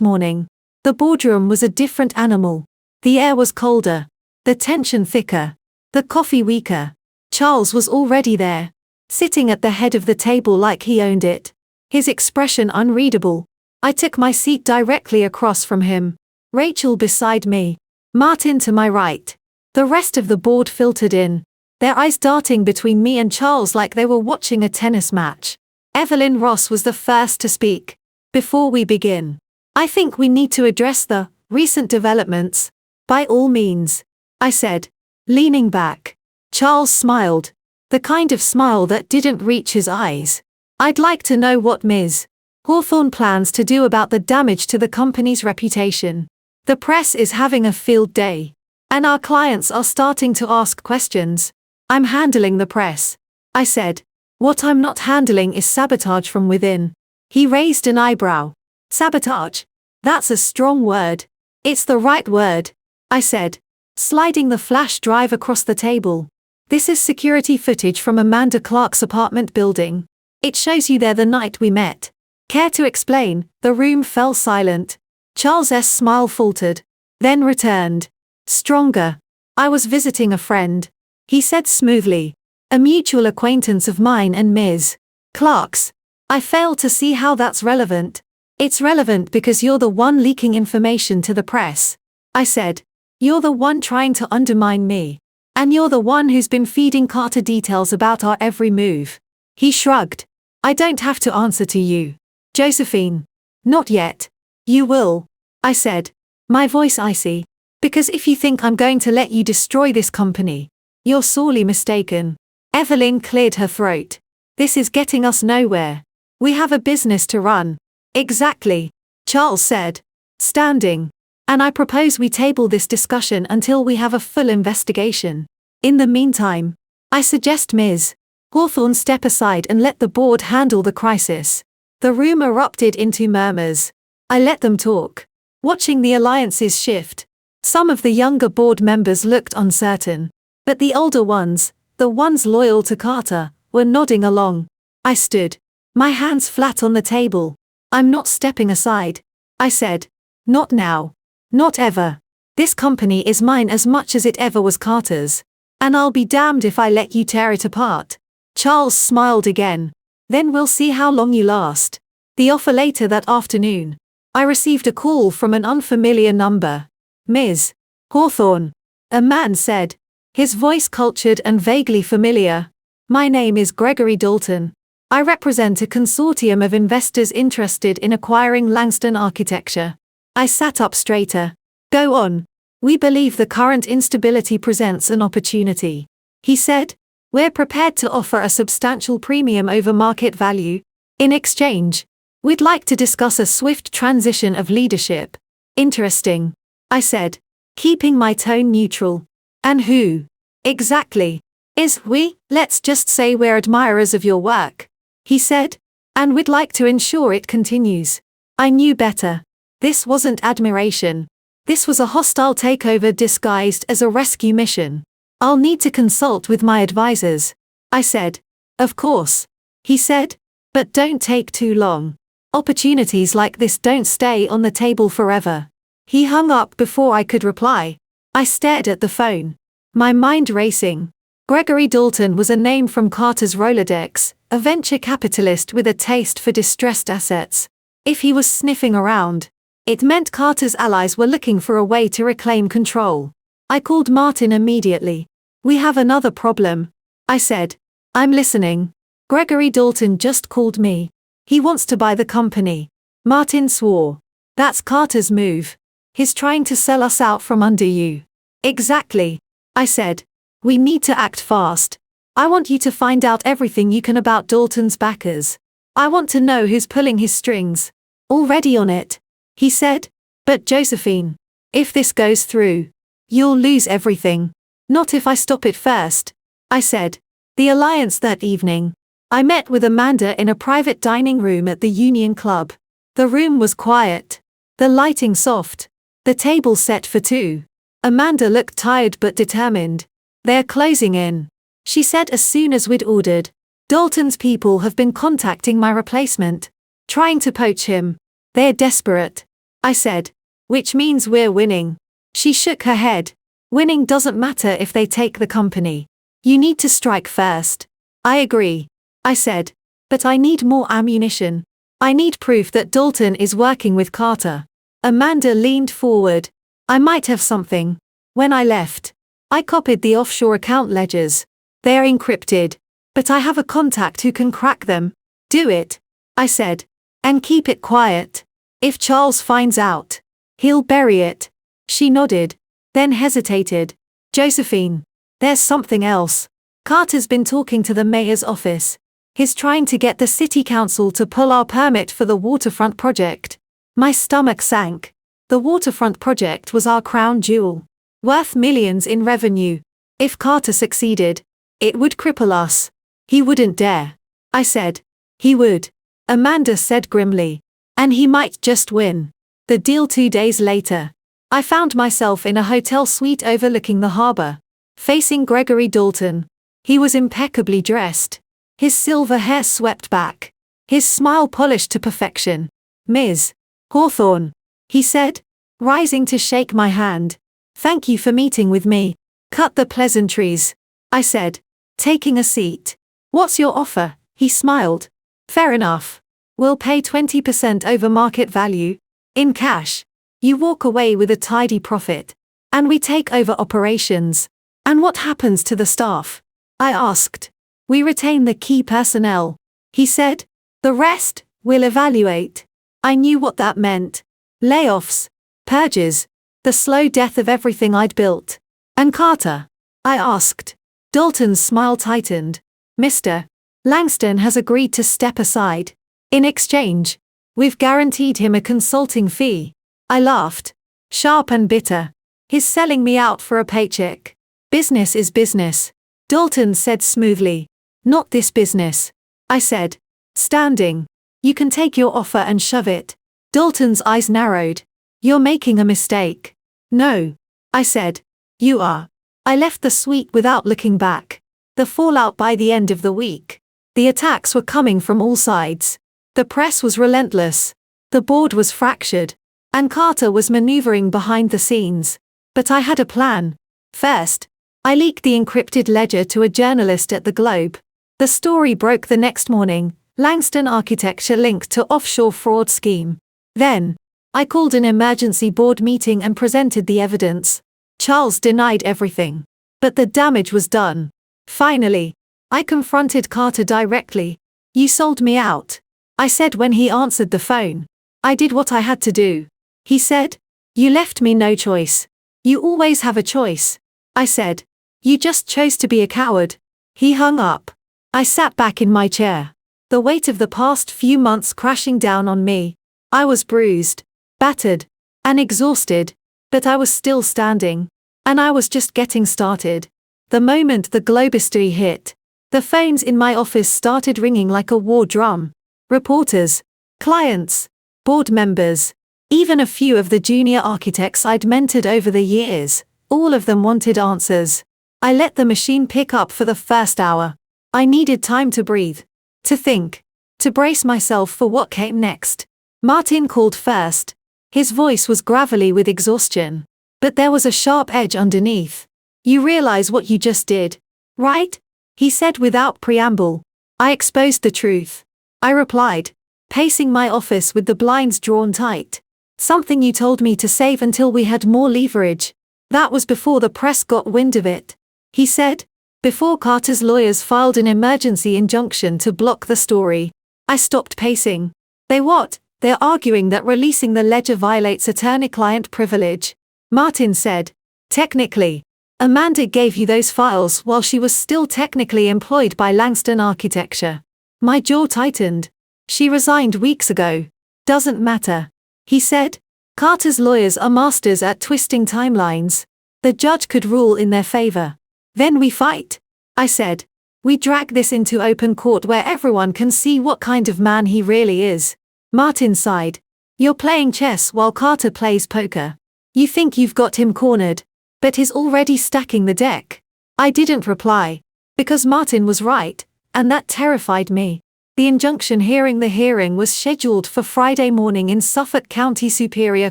morning. The boardroom was a different animal. The air was colder. The tension thicker. The coffee weaker. Charles was already there. Sitting at the head of the table like he owned it. His expression unreadable. I took my seat directly across from him. Rachel beside me. Martin to my right. The rest of the board filtered in. Their eyes darting between me and Charles like they were watching a tennis match. Evelyn Ross was the first to speak. Before we begin, I think we need to address the recent developments. By all means, I said, leaning back. Charles smiled. The kind of smile that didn't reach his eyes. I'd like to know what Ms. Hawthorne plans to do about the damage to the company's reputation. The press is having a field day. And our clients are starting to ask questions. I'm handling the press, I said. What I'm not handling is sabotage from within. He raised an eyebrow. Sabotage? That's a strong word. It's the right word, I said, sliding the flash drive across the table. This is security footage from Amanda Clark's apartment building. It shows you there the night we met. Care to explain? The room fell silent. Charles' smile faltered, then returned. Stronger. I was visiting a friend, he said smoothly. A mutual acquaintance of mine and Ms. Clark's. I fail to see how that's relevant. It's relevant because you're the one leaking information to the press, I said. You're the one trying to undermine me. And you're the one who's been feeding Carter details about our every move. He shrugged. I don't have to answer to you, Josephine. Not yet. You will, I said, my voice icy. Because if you think I'm going to let you destroy this company, you're sorely mistaken. Evelyn cleared her throat. This is getting us nowhere. We have a business to run. Exactly, Charles said, standing. And I propose we table this discussion until we have a full investigation. In the meantime, I suggest Ms. Hawthorne step aside and let the board handle the crisis. The room erupted into murmurs. I let them talk, watching the alliances shift. Some of the younger board members looked uncertain, but the older ones, the ones loyal to Carter, were nodding along. I stood, my hands flat on the table. I'm not stepping aside, I said. Not now. Not ever. This company is mine as much as it ever was Carter's. And I'll be damned if I let you tear it apart. Charles smiled again. Then we'll see how long you last. The offer later that afternoon. I received a call from an unfamiliar number. Ms. Hawthorne. A man said, his voice cultured and vaguely familiar. My name is Gregory Dalton. I represent a consortium of investors interested in acquiring Langston Architecture. I sat up straighter. Go on. We believe the current instability presents an opportunity. He said, we're prepared to offer a substantial premium over market value. In exchange, we'd like to discuss a swift transition of leadership. Interesting, I said, keeping my tone neutral. And who? Exactly. Is we? Let's just say we're admirers of your work. He said, and we'd like to ensure it continues. I knew better. This wasn't admiration. This was a hostile takeover disguised as a rescue mission. I'll need to consult with my advisors. I said. Of course. He said. But don't take too long. Opportunities like this don't stay on the table forever. He hung up before I could reply. I stared at the phone. My mind racing. Gregory Dalton was a name from Carter's Rolodex, a venture capitalist with a taste for distressed assets. If he was sniffing around, it meant Carter's allies were looking for a way to reclaim control. I called Martin immediately. We have another problem, I said. I'm listening. Gregory Dalton just called me. He wants to buy the company. Martin swore. That's Carter's move. He's trying to sell us out from under you. Exactly, I said. We need to act fast. I want you to find out everything you can about Dalton's backers. I want to know who's pulling his strings. Already on it, he said. But Josephine, if this goes through, you'll lose everything. Not if I stop it first, I said. The alliance that evening. I met with Amanda in a private dining room at the Union Club. The room was quiet. The lighting soft. The table set for two. Amanda looked tired but determined. They're closing in, she said as soon as we'd ordered. Dalton's people have been contacting my replacement, trying to poach him. They're desperate, I said. Which means we're winning. She shook her head. Winning doesn't matter if they take the company. You need to strike first. I agree, I said. But I need more ammunition. I need proof that Dalton is working with Carter. Amanda leaned forward. I might have something. When I left, I copied the offshore account ledgers. They're encrypted. But I have a contact who can crack them. Do it, I said. And keep it quiet. If Charles finds out, he'll bury it. She nodded, then hesitated. Josephine, there's something else. Carter's been talking to the mayor's office. He's trying to get the city council to pull our permit for the waterfront project. My stomach sank. The waterfront project was our crown jewel, worth millions in revenue. If Carter succeeded, it would cripple us. He wouldn't dare, I said. He would, Amanda said grimly. And he might just win. The deal 2 days later. I found myself in a hotel suite overlooking the harbor, facing Gregory Dalton. He was impeccably dressed. His silver hair swept back. His smile polished to perfection. Ms. Hawthorne, he said, rising to shake my hand. Thank you for meeting with me. Cut the pleasantries, I said, taking a seat. What's your offer? He smiled. Fair enough. We'll pay 20% over market value. In cash. You walk away with a tidy profit. And we take over operations. And what happens to the staff? I asked. We retain the key personnel. He said. The rest, we'll evaluate. I knew what that meant. Layoffs. Purges. The slow death of everything I'd built. And Carter? I asked. Dalton's smile tightened. Mr. Langston has agreed to step aside. In exchange, we've guaranteed him a consulting fee. I laughed. Sharp and bitter. He's selling me out for a paycheck. Business is business, Dalton said smoothly. Not this business, I said, standing. You can take your offer and shove it. Dalton's eyes narrowed. You're making a mistake. No, I said. You are. I left the suite without looking back. The fallout by the end of the week. The attacks were coming from all sides. The press was relentless. The board was fractured. And Carter was maneuvering behind the scenes. But I had a plan. First, I leaked the encrypted ledger to a journalist at the Globe. The story broke the next morning. Langston Architecture linked to offshore fraud scheme. Then, I called an emergency board meeting and presented the evidence. Charles denied everything. But the damage was done. Finally, I confronted Carter directly. You sold me out, I said when he answered the phone. I did what I had to do. He said, you left me no choice. You always have a choice. I said, you just chose to be a coward. He hung up. I sat back in my chair. The weight of the past few months crashing down on me. I was bruised, battered, and exhausted, but I was still standing. And I was just getting started. The moment the Globestory hit, the phones in my office started ringing like a war drum. Reporters, clients, board members, even a few of the junior architects I'd mentored over the years, all of them wanted answers. I let the machine pick up for the first hour. I needed time to breathe, to think, to brace myself for what came next. Martin called first. His voice was gravelly with exhaustion. But there was a sharp edge underneath. You realize what you just did, right? He said without preamble. I exposed the truth. I replied, pacing my office with the blinds drawn tight. Something you told me to save until we had more leverage. That was before the press got wind of it. He said, before Carter's lawyers filed an emergency injunction to block the story. I stopped pacing. They what? They're arguing that releasing the ledger violates attorney-client privilege. Martin said, technically. Amanda gave you those files while she was still technically employed by Langston Architecture. My jaw tightened. She resigned weeks ago. Doesn't matter. He said, Carter's lawyers are masters at twisting timelines. The judge could rule in their favor. Then we fight. I said. We drag this into open court where everyone can see what kind of man he really is. Martin sighed. You're playing chess while Carter plays poker. You think you've got him cornered, but he's already stacking the deck. I didn't reply, because Martin was right, and that terrified me. The injunction hearing the hearing was scheduled for Friday morning in Suffolk County Superior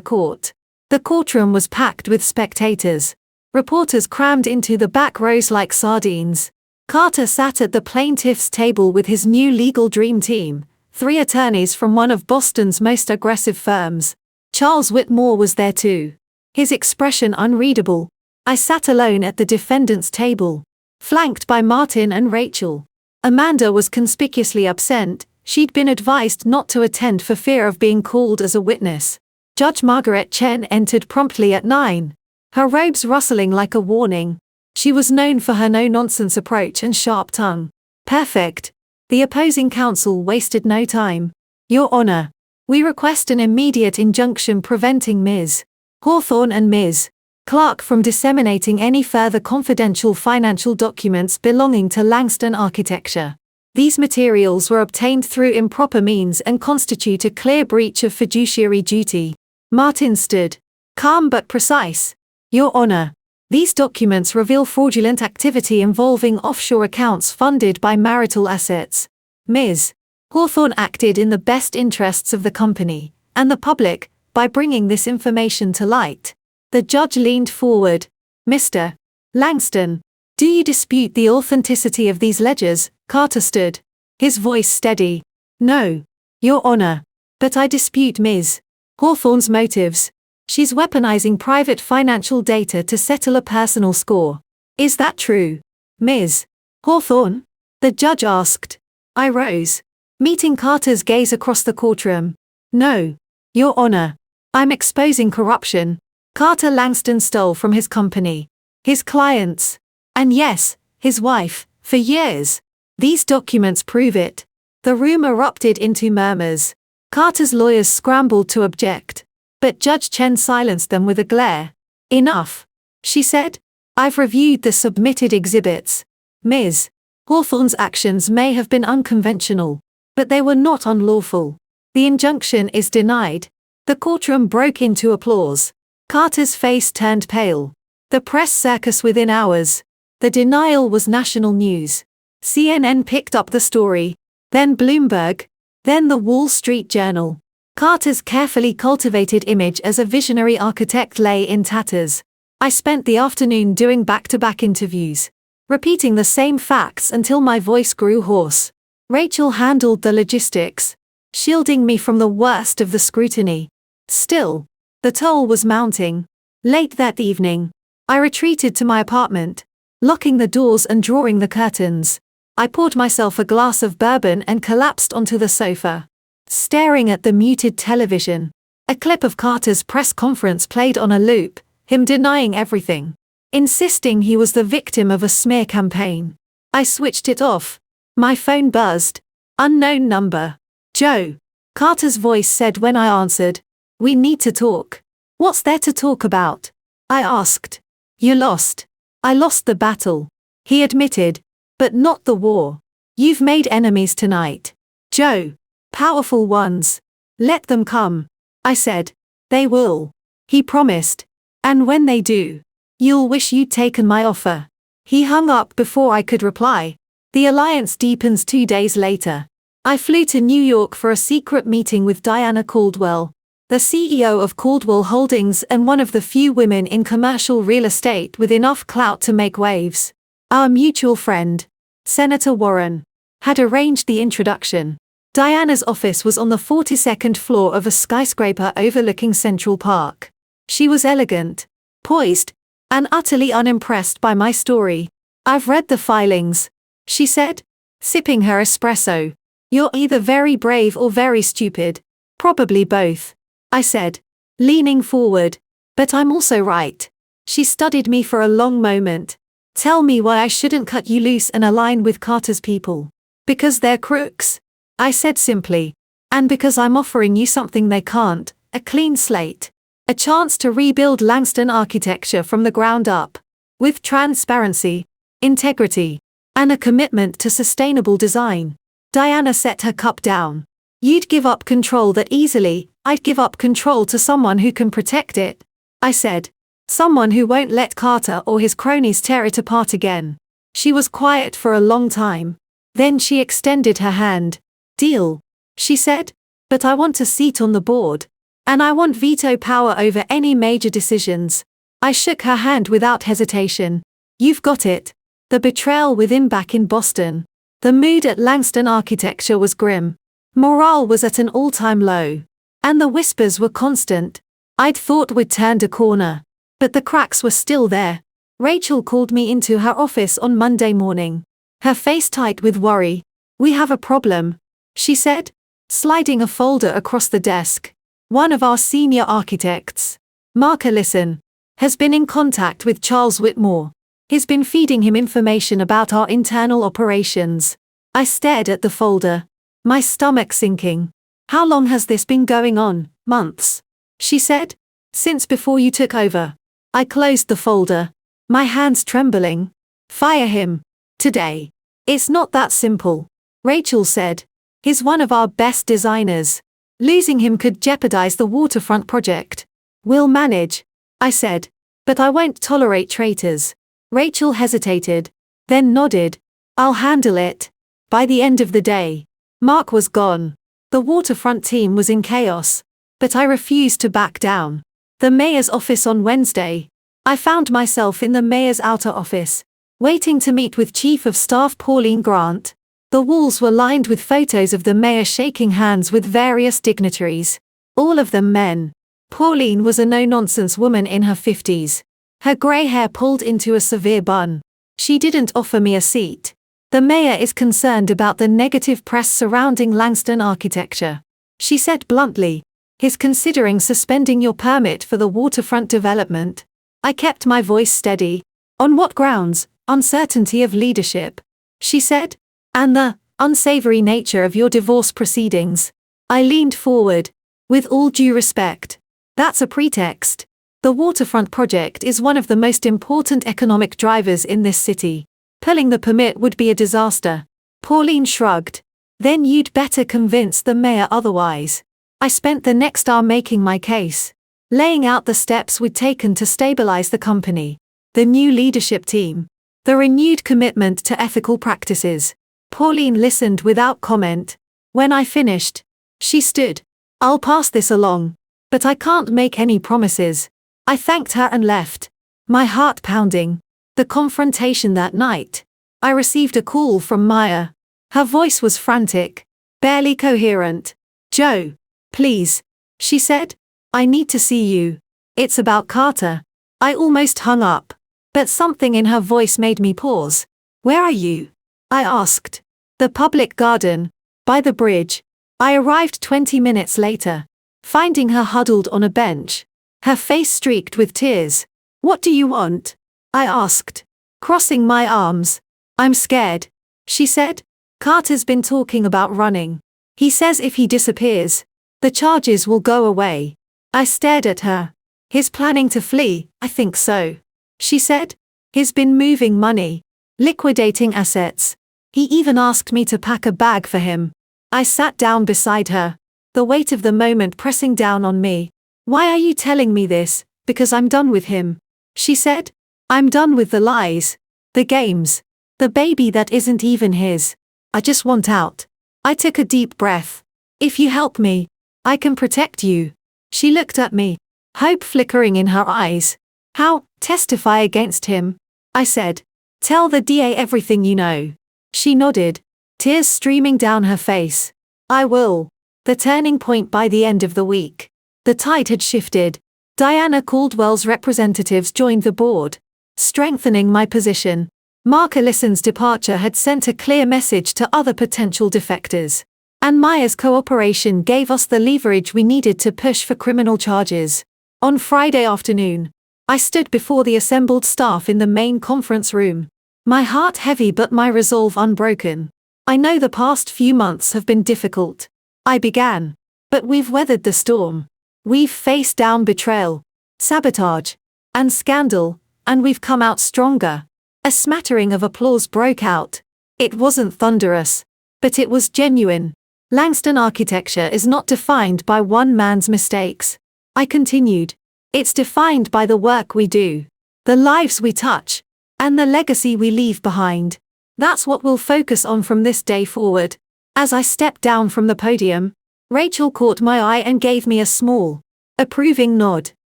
Court. The courtroom was packed with spectators. Reporters crammed into the back rows like sardines. Carter sat at the plaintiff's table with his new legal dream team, 3 attorneys from one of Boston's most aggressive firms. Charles Whitmore was there too. His expression unreadable. I sat alone at the defendant's table, flanked by Martin and Rachel. Amanda was conspicuously absent. She'd been advised not to attend for fear of being called as a witness. Judge Margaret Chen entered promptly at 9, her robes rustling like a warning. She was known for her no-nonsense approach and sharp tongue. Perfect. The opposing counsel wasted no time. Your Honor, we request an immediate injunction preventing Ms. Hawthorne and Ms. Clark from disseminating any further confidential financial documents belonging to Langston Architecture. These materials were obtained through improper means and constitute a clear breach of fiduciary duty. Martin stood, calm but precise. Your Honor, these documents reveal fraudulent activity involving offshore accounts funded by marital assets. Ms. Hawthorne acted in the best interests of the company and the public by bringing this information to light. The judge leaned forward. Mr. Langston, do you dispute the authenticity of these ledgers? Carter stood, his voice steady. No, Your Honor. But I dispute Ms. Hawthorne's motives. She's weaponizing private financial data to settle a personal score. Is that true, Ms. Hawthorne? The judge asked. I rose, meeting Carter's gaze across the courtroom. No, Your Honor. I'm exposing corruption. Carter Langston stole from his company, his clients, and yes, his wife, for years. These documents prove it. The room erupted into murmurs. Carter's lawyers scrambled to object, but Judge Chen silenced them with a glare. Enough, she said. I've reviewed the submitted exhibits. Ms. Hawthorne's actions may have been unconventional, but they were not unlawful. The injunction is denied. The courtroom broke into applause. Carter's face turned pale. The press circus within hours. The denial was national news. CNN picked up the story, then Bloomberg, then the Wall Street Journal. Carter's carefully cultivated image as a visionary architect lay in tatters. I spent the afternoon doing back-to-back interviews, repeating the same facts until my voice grew hoarse. Rachel handled the logistics, shielding me from the worst of the scrutiny. Still, the toll was mounting. Late that evening, I retreated to my apartment, locking the doors and drawing the curtains. I poured myself a glass of bourbon and collapsed onto the sofa, staring at the muted television. A clip of Carter's press conference played on a loop, him denying everything, insisting he was the victim of a smear campaign. I switched it off. My phone buzzed. Unknown number. Joe. Carter's voice said when I answered. We need to talk. What's there to talk about? I asked. You lost. I lost the battle. He admitted. But not the war. You've made enemies tonight. Joe. Powerful ones. Let them come. I said. They will. He promised. And when they do, you'll wish you'd taken my offer. He hung up before I could reply. The alliance deepens 2 days later. I flew to New York for a secret meeting with Diana Caldwell, the CEO of Caldwell Holdings and one of the few women in commercial real estate with enough clout to make waves. Our mutual friend, Senator Warren, had arranged the introduction. Diana's office was on the 42nd floor of a skyscraper overlooking Central Park. She was elegant, poised, and utterly unimpressed by my story. I've read the filings, she said, sipping her espresso. You're either very brave or very stupid. Probably both, I said, leaning forward. But I'm also right. She studied me for a long moment. Tell me why I shouldn't cut you loose and align with Carter's people. Because they're crooks, I said simply. And because I'm offering you something they can't, a clean slate. A chance to rebuild Langston architecture from the ground up. With transparency, integrity, and a commitment to sustainable design. Diana set her cup down. You'd give up control that easily. I'd give up control to someone who can protect it, I said. Someone who won't let Carter or his cronies tear it apart again. She was quiet for a long time. Then she extended her hand. Deal, she said. But I want a seat on the board. And I want veto power over any major decisions. I shook her hand without hesitation. You've got it. The betrayal within back in Boston. The mood at Langston Architecture was grim. Morale was at an all-time low. And the whispers were constant. I'd thought we'd turned a corner. But the cracks were still there. Rachel called me into her office on Monday morning. Her face tight with worry. We have a problem, she said, sliding a folder across the desk. One of our senior architects, Mark Ellison, has been in contact with Charles Whitmore. He's been feeding him information about our internal operations. I stared at the folder, my stomach sinking. How long has this been going on? Months, she said. Since before you took over. I closed the folder, my hands trembling. Fire him. Today. It's not that simple, Rachel said. He's one of our best designers. Losing him could jeopardize the waterfront project. We'll manage, I said. But I won't tolerate traitors. Rachel hesitated, then nodded. I'll handle it. By the end of the day, Mark was gone. The waterfront team was in chaos. But I refused to back down. The mayor's office on Wednesday. I found myself in the mayor's outer office, waiting to meet with Chief of Staff Pauline Grant. The walls were lined with photos of the mayor shaking hands with various dignitaries, all of them men. Pauline was a no-nonsense woman in her 50s. Her grey hair pulled into a severe bun. She didn't offer me a seat. The mayor is concerned about the negative press surrounding Langston Architecture, she said bluntly. He's considering suspending your permit for the waterfront development. I kept my voice steady. On what grounds? Uncertainty of leadership, she said. And the unsavory nature of your divorce proceedings. I leaned forward. With all due respect. That's a pretext. The waterfront project is one of the most important economic drivers in this city. Pulling the permit would be a disaster. Pauline shrugged. Then you'd better convince the mayor otherwise. I spent the next hour making my case, laying out the steps we'd taken to stabilize the company, the new leadership team, the renewed commitment to ethical practices. Pauline listened without comment. When I finished, she stood. I'll pass this along, but I can't make any promises. I thanked her and left, my heart pounding. The confrontation that night. I received a call from Maya. Her voice was frantic, barely coherent. "Joe, please," she said. "I need to see you. It's about Carter." I almost hung up, but something in her voice made me pause. "Where are you?" I asked. "The public garden, by the bridge." I arrived 20 minutes later, finding her huddled on a bench, her face streaked with tears. "What do you want?" I asked, crossing my arms. "I'm scared," she said. "Carter's been talking about running. He says if he disappears, the charges will go away." I stared at her. "He's planning to flee?" "I think so," she said. "He's been moving money, liquidating assets. He even asked me to pack a bag for him." I sat down beside her, the weight of the moment pressing down on me. "Why are you telling me this?" "Because I'm done with him," she said. "I'm done with the lies, the games, the baby that isn't even his. I just want out." I took a deep breath. "If you help me, I can protect you." She looked at me, hope flickering in her eyes. "How?" "Testify against him," I said. "Tell the DA everything you know." She nodded, tears streaming down her face. "I will." The turning point by the end of the week. The tide had shifted. Diana Caldwell's representatives joined the board, strengthening my position. Mark Ellison's departure had sent a clear message to other potential defectors. And Maya's cooperation gave us the leverage we needed to push for criminal charges. On Friday afternoon, I stood before the assembled staff in the main conference room, my heart heavy but my resolve unbroken. "I know the past few months have been difficult," I began, "but we've weathered the storm. We've faced down betrayal, sabotage, and scandal, and we've come out stronger." A smattering of applause broke out. It wasn't thunderous, but it was genuine. "Langston architecture is not defined by one man's mistakes," I continued. "It's defined by the work we do, the lives we touch, and the legacy we leave behind. That's what we'll focus on from this day forward." As I stepped down from the podium, Rachel caught my eye and gave me a small, approving nod.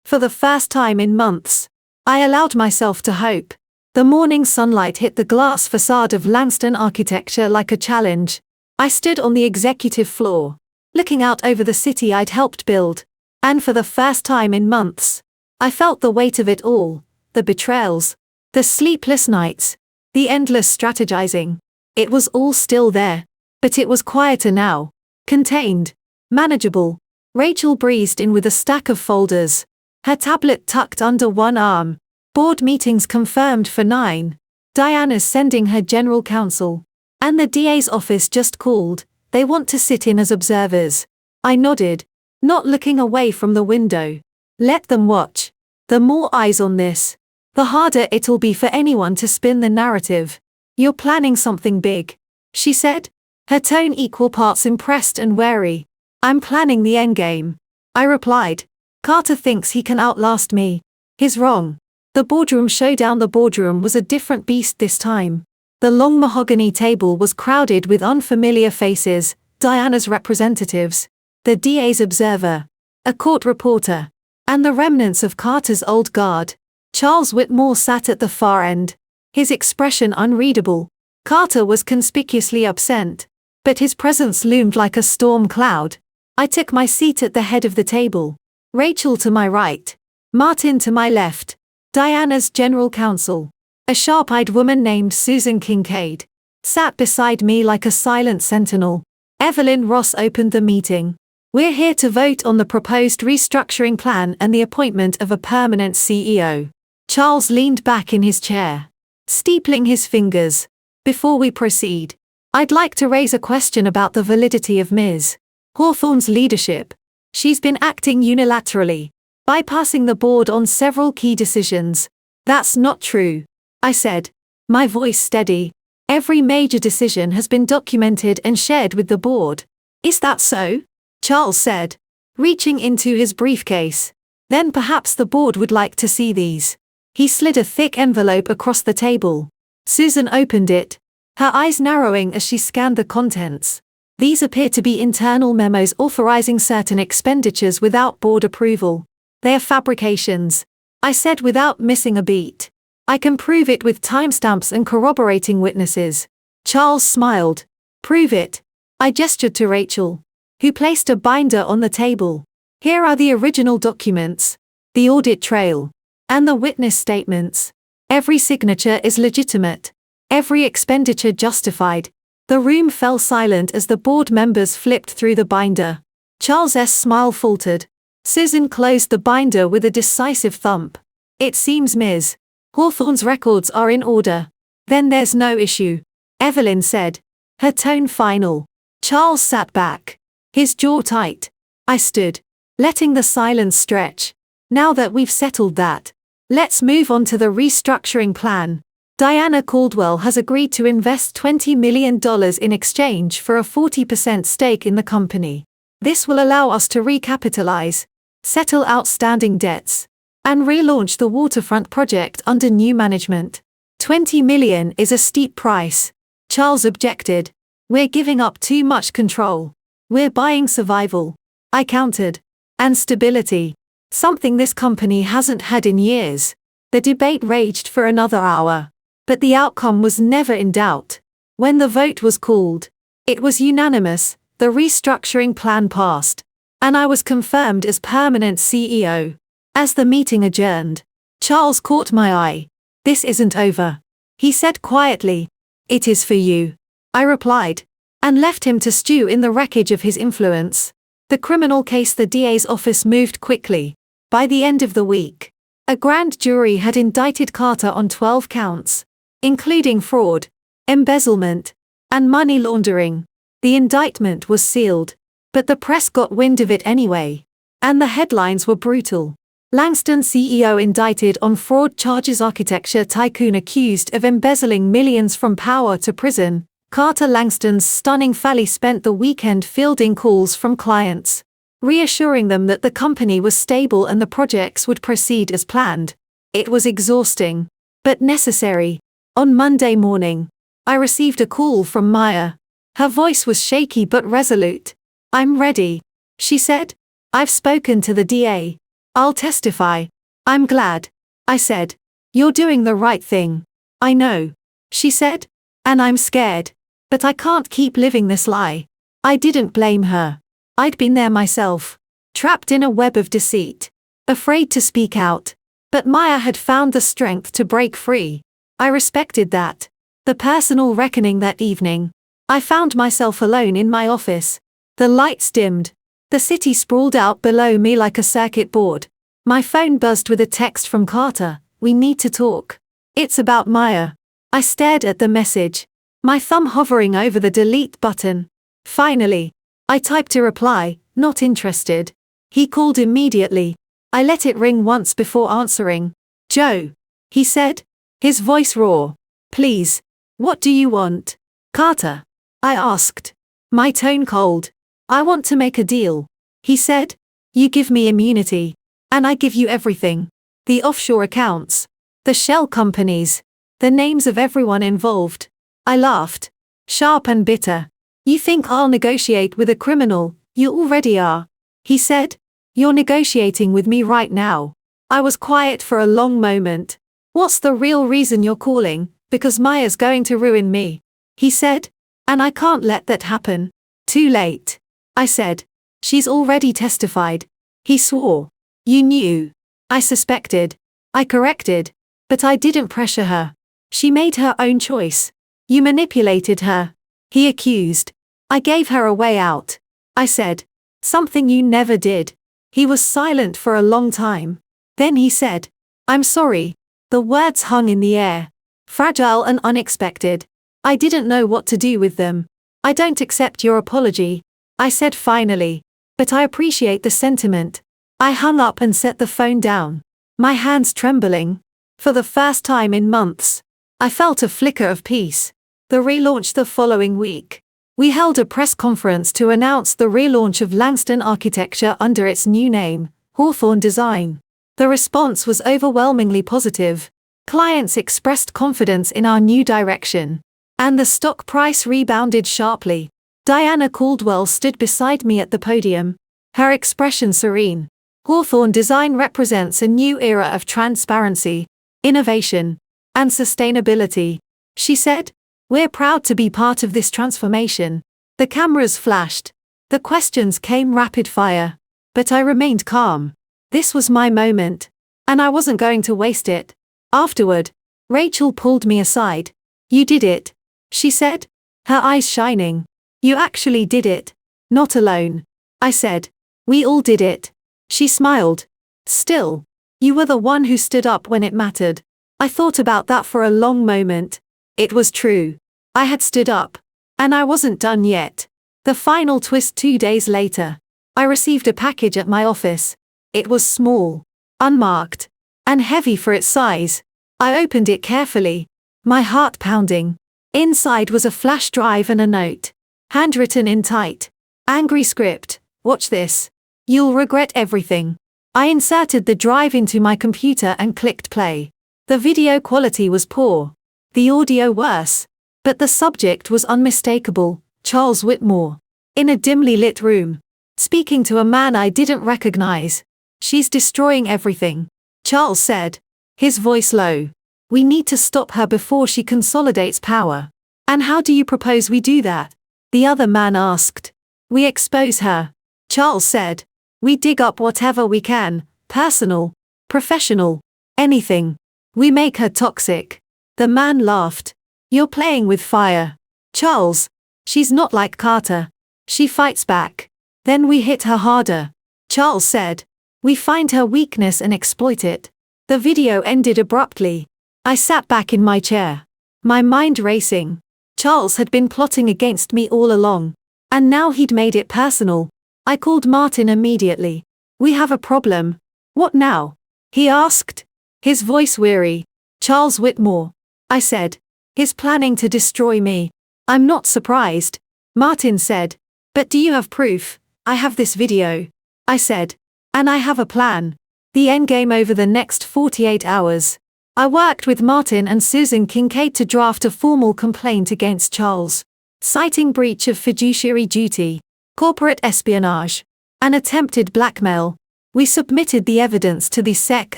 For the first time in months, I allowed myself to hope. The morning sunlight hit the glass facade of Langston architecture like a challenge. I stood on the executive floor, looking out over the city I'd helped build, and for the first time in months, I felt the weight of it all, the betrayals, the sleepless nights, the endless strategizing. It was all still there, but it was quieter now, contained, manageable. Rachel breezed in with a stack of folders, her tablet tucked under one arm. "Board meetings confirmed for 9. Diana's sending her general counsel. And the DA's office just called. They want to sit in as observers." I nodded, not looking away from the window. "Let them watch. The more eyes on this, the harder it'll be for anyone to spin the narrative." "You're planning something big," she said, her tone equal parts impressed and wary. "I'm planning the endgame," I replied. "Carter thinks he can outlast me. He's wrong." The boardroom showdown. The boardroom was a different beast this time. The long mahogany table was crowded with unfamiliar faces, Diana's representatives, the DA's observer, a court reporter, and the remnants of Carter's old guard. Charles Whitmore sat at the far end, his expression unreadable. Carter was conspicuously absent, but his presence loomed like a storm cloud. I took my seat at the head of the table, Rachel to my right, Martin to my left. Diana's general counsel, a sharp-eyed woman named Susan Kincaid, sat beside me like a silent sentinel. Evelyn Ross opened the meeting. "We're here to vote on the proposed restructuring plan and the appointment of a permanent CEO." Charles leaned back in his chair, steepling his fingers. "Before we proceed, I'd like to raise a question about the validity of Ms. Hawthorne's leadership. She's been acting unilaterally, bypassing the board on several key decisions. That's not true, I said, my voice steady. Every major decision has been documented and shared with the board. Is that so? Charles said, reaching into his briefcase. Then perhaps the board would like to see these. He slid a thick envelope across the table. Susan opened it, her eyes narrowing as she scanned the contents. These appear to be internal memos authorizing certain expenditures without board approval. They are fabrications, I said without missing a beat. I can prove it with timestamps and corroborating witnesses. Charles smiled. Prove it. I gestured to Rachel, who placed a binder on the table. Here are the original documents, the audit trail, and the witness statements. Every signature is legitimate. Every expenditure justified. The room fell silent as the board members flipped through the binder. Charles's smile faltered. Susan closed the binder with a decisive thump. It seems Ms. Hawthorne's records are in order. Then there's no issue, Evelyn said, her tone final. Charles sat back, his jaw tight. I stood, letting the silence stretch. Now that we've settled that, let's move on to the restructuring plan. Diana Caldwell has agreed to invest $20 million in exchange for a 40% stake in the company. This will allow us to recapitalize, settle outstanding debts, and relaunch the waterfront project under new management. $20 million is a steep price, Charles objected. We're giving up too much control. We're buying survival, I countered, and stability, something this company hasn't had in years. The debate raged for another hour, but the outcome was never in doubt. When the vote was called, it was unanimous. The restructuring plan passed, and I was confirmed as permanent CEO. As the meeting adjourned, Charles caught my eye. This isn't over, he said quietly. It is for you, I replied, and left him to stew in the wreckage of his influence. The criminal case. The DA's office moved quickly. By the end of the week, a grand jury had indicted Carter on 12 counts, including fraud, embezzlement, and money laundering. The indictment was sealed, but the press got wind of it anyway, and the headlines were brutal. Langston CEO indicted on fraud charges. Architecture tycoon accused of embezzling millions from power to prison. Carter. Langston's stunning family spent the weekend fielding calls from clients, reassuring them that the company was stable and the projects would proceed as planned. It was exhausting, but necessary. On Monday morning, I received a call from Maya. Her voice was shaky but resolute. I'm ready, she said. I've spoken to the DA. I'll testify. I'm glad, I said. You're doing the right thing. I know, she said. And I'm scared. But I can't keep living this lie. I didn't blame her. I'd been there myself, trapped in a web of deceit, afraid to speak out. But Maya had found the strength to break free. I respected that. The personal reckoning. That evening, I found myself alone in my office. The lights dimmed. The city sprawled out below me like a circuit board. My phone buzzed with a text from Carter. We need to talk. It's about Maya. I stared at the message, my thumb hovering over the delete button. Finally, I typed a reply, not interested. He called immediately. I let it ring once before answering. Joe, he said, his voice raw. Please, what do you want? Carter, I asked, my tone cold. I want to make a deal, he said. You give me immunity, and I give you everything. The offshore accounts, the shell companies, the names of everyone involved. I laughed, sharp and bitter. You think I'll negotiate with a criminal? You already are, he said. You're negotiating with me right now. I was quiet for a long moment. What's the real reason you're calling? Because Maya's going to ruin me, he said. And I can't let that happen. Too late, I said. She's already testified. He swore. You knew. I suspected. I corrected. But I didn't pressure her. She made her own choice. You manipulated her, he accused. I gave her a way out, I said. Something you never did. He was silent for a long time. Then he said, I'm sorry. The words hung in the air, fragile and unexpected. I didn't know what to do with them. I don't accept your apology, I said finally. But I appreciate the sentiment. I hung up and set the phone down, my hands trembling. For the first time in months, I felt a flicker of peace. The relaunch the following week. We held a press conference to announce the relaunch of Langston Architecture under its new name, Hawthorne Design. The response was overwhelmingly positive. Clients expressed confidence in our new direction, and the stock price rebounded sharply. Diana Caldwell stood beside me at the podium, her expression serene. Hawthorne Design represents a new era of transparency, innovation, and sustainability, she said. We're proud to be part of this transformation. The cameras flashed. The questions came rapid fire. But I remained calm. This was my moment, and I wasn't going to waste it. Afterward, Rachel pulled me aside. You did it, she said, her eyes shining. You actually did it. Not alone, I said. We all did it. She smiled. Still, you were the one who stood up when it mattered. I thought about that for a long moment. It was true. I had stood up. And I wasn't done yet. The final twist 2 days later. I received a package at my office. It was small, unmarked, and heavy for its size. I opened it carefully, my heart pounding. Inside was a flash drive and a note, handwritten in tight, angry script. Watch this. You'll regret everything. I inserted the drive into my computer and clicked play. The video quality was poor, the audio worse, but the subject was unmistakable. Charles Whitmore. In a dimly lit room, speaking to a man I didn't recognize. She's destroying everything, Charles said, his voice low. We need to stop her before she consolidates power. And how do you propose we do that? The other man asked. We expose her, Charles said. We dig up whatever we can, personal, professional, anything. We make her toxic. The man laughed. You're playing with fire, Charles. She's not like Carter. She fights back. Then we hit her harder, Charles said. We find her weakness and exploit it. The video ended abruptly. I sat back in my chair, my mind racing. Charles had been plotting against me all along, and now he'd made it personal. I called Martin immediately. We have a problem. What now? He asked, his voice weary. Charles Whitmore, I said. He's planning to destroy me. I'm not surprised, Martin said. But do you have proof? I have this video, I said. And I have a plan. The endgame over the next 48 hours. I worked with Martin and Susan Kincaid to draft a formal complaint against Charles, citing breach of fiduciary duty, corporate espionage, and attempted blackmail. We submitted the evidence to the SEC